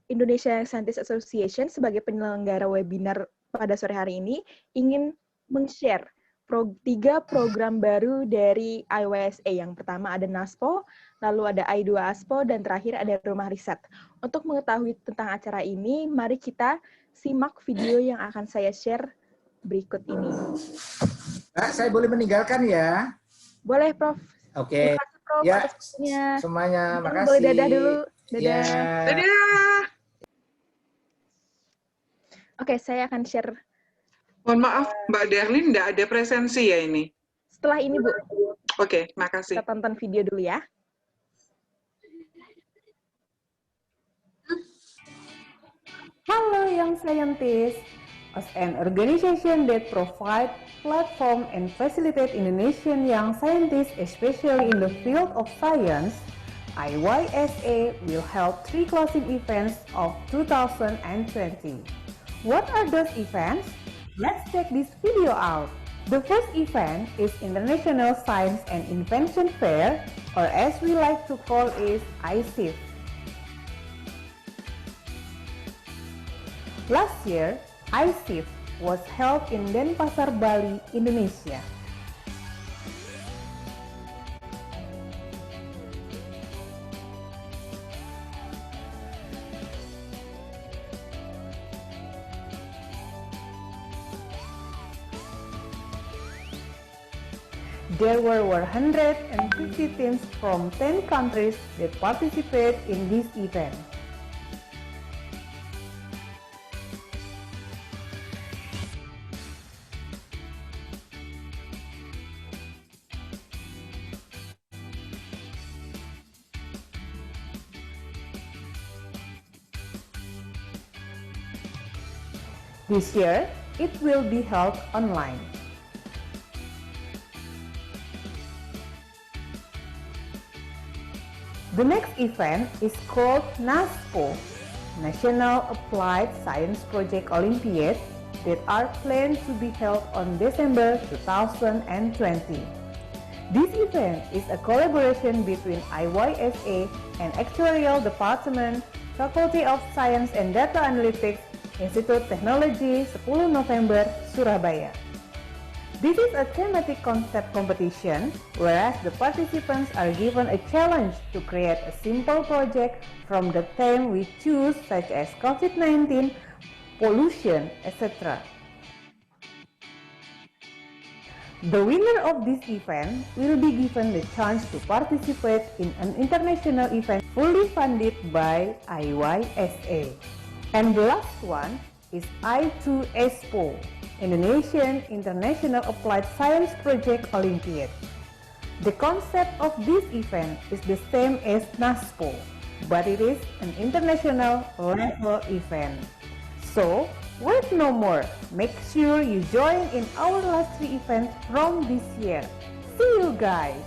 Indonesia Scientist Association sebagai penyelenggara webinar pada sore hari ini ingin meng-share 3 program baru dari IWSA. Yang pertama ada NASPO, lalu ada I2 ASPO, dan terakhir ada Rumah Riset. Untuk mengetahui tentang acara ini, mari kita simak video yang akan saya share berikut ini. Saya boleh meninggalkan ya? Boleh, Prof. Oke. Terima kasih, Prof. Ya, atas waktunya. semuanya, makasih. Boleh dadah dulu. Dadah. Ya. Dadah. Oke, saya akan share Mohon maaf, Mbak Darlin nggak ada presensi ya ini? setelah ini, Bu. Oke, makasih. Kita tonton video dulu ya. Hello, young scientists. As an organization that provides platform and facilitate Indonesian young scientists, especially in the field of science, IYSA will hold 3 closing events of 2020. What are those events? Let's check this video out. The first event is International Science and Invention Fair, or as we like to call it, ISIF. Last year, ISIF was held in Denpasar, Bali, Indonesia. There were 150 teams from 10 countries that participated in this event. This year, it will be held online. The next event is called NASPO, National Applied Science Project Olympiad, that are planned to be held on December 2020. This event is a collaboration between IYSA and Actuarial Department, Faculty of Science and Data Analytics, Institut Teknologi 10 November, Surabaya. This is a thematic concept competition, whereas the participants are given a challenge to create a simple project from the theme we choose, such as COVID-19, pollution, etc. The winner of this event will be given the chance to participate in an international event fully funded by IYSA. And the last one is I2EXPO, Indonesian International Applied Science Project Olympiad. The concept of this event is the same as NASPO, but it is an international level event. So, wait no more. Make sure you join in our last 3 events from this year. See you guys!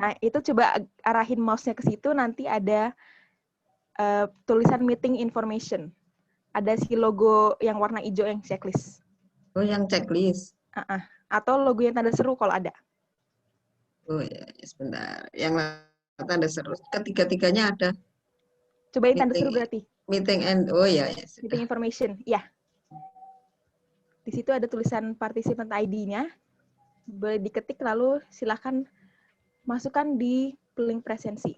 Nah, itu coba arahin mouse-nya ke situ, nanti ada tulisan meeting information. Ada si logo yang warna hijau yang checklist. Oh, yang checklist. Atau logo yang tanda seru kalau ada. Oh ya, sebentar. Yang tanda seru, ketiga-tiganya ada. Cobain tanda seru berarti. Meeting and, oh ya, ya sudah. Meeting information, ya. Di situ ada tulisan participant ID-nya. Boleh diketik, lalu silakan masukkan di link presensi.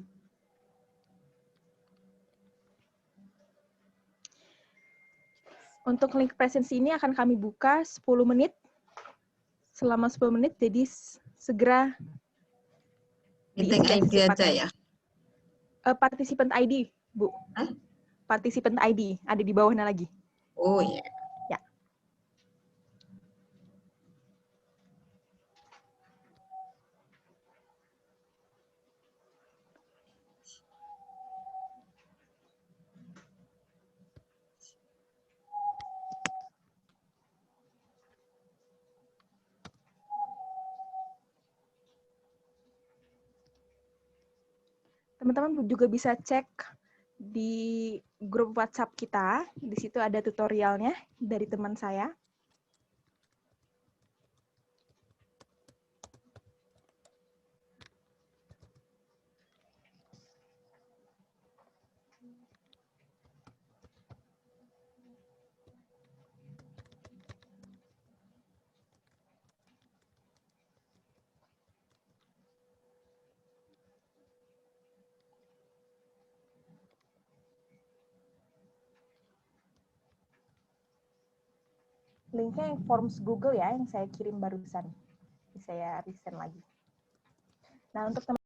Untuk link presensi ini akan kami buka 10 menit. Selama 10 menit, jadi segera Meeting diisi ID aja secepatnya. ya? Participant ID, Bu. Hah? Participant ID, ada di bawahnya lagi. Oh ya. Ya. Teman-teman juga bisa cek di grup WhatsApp kita. Di situ ada tutorialnya dari teman saya. Linknya yang forms Google ya, yang saya kirim barusan. Saya resend lagi. Nah, untuk teman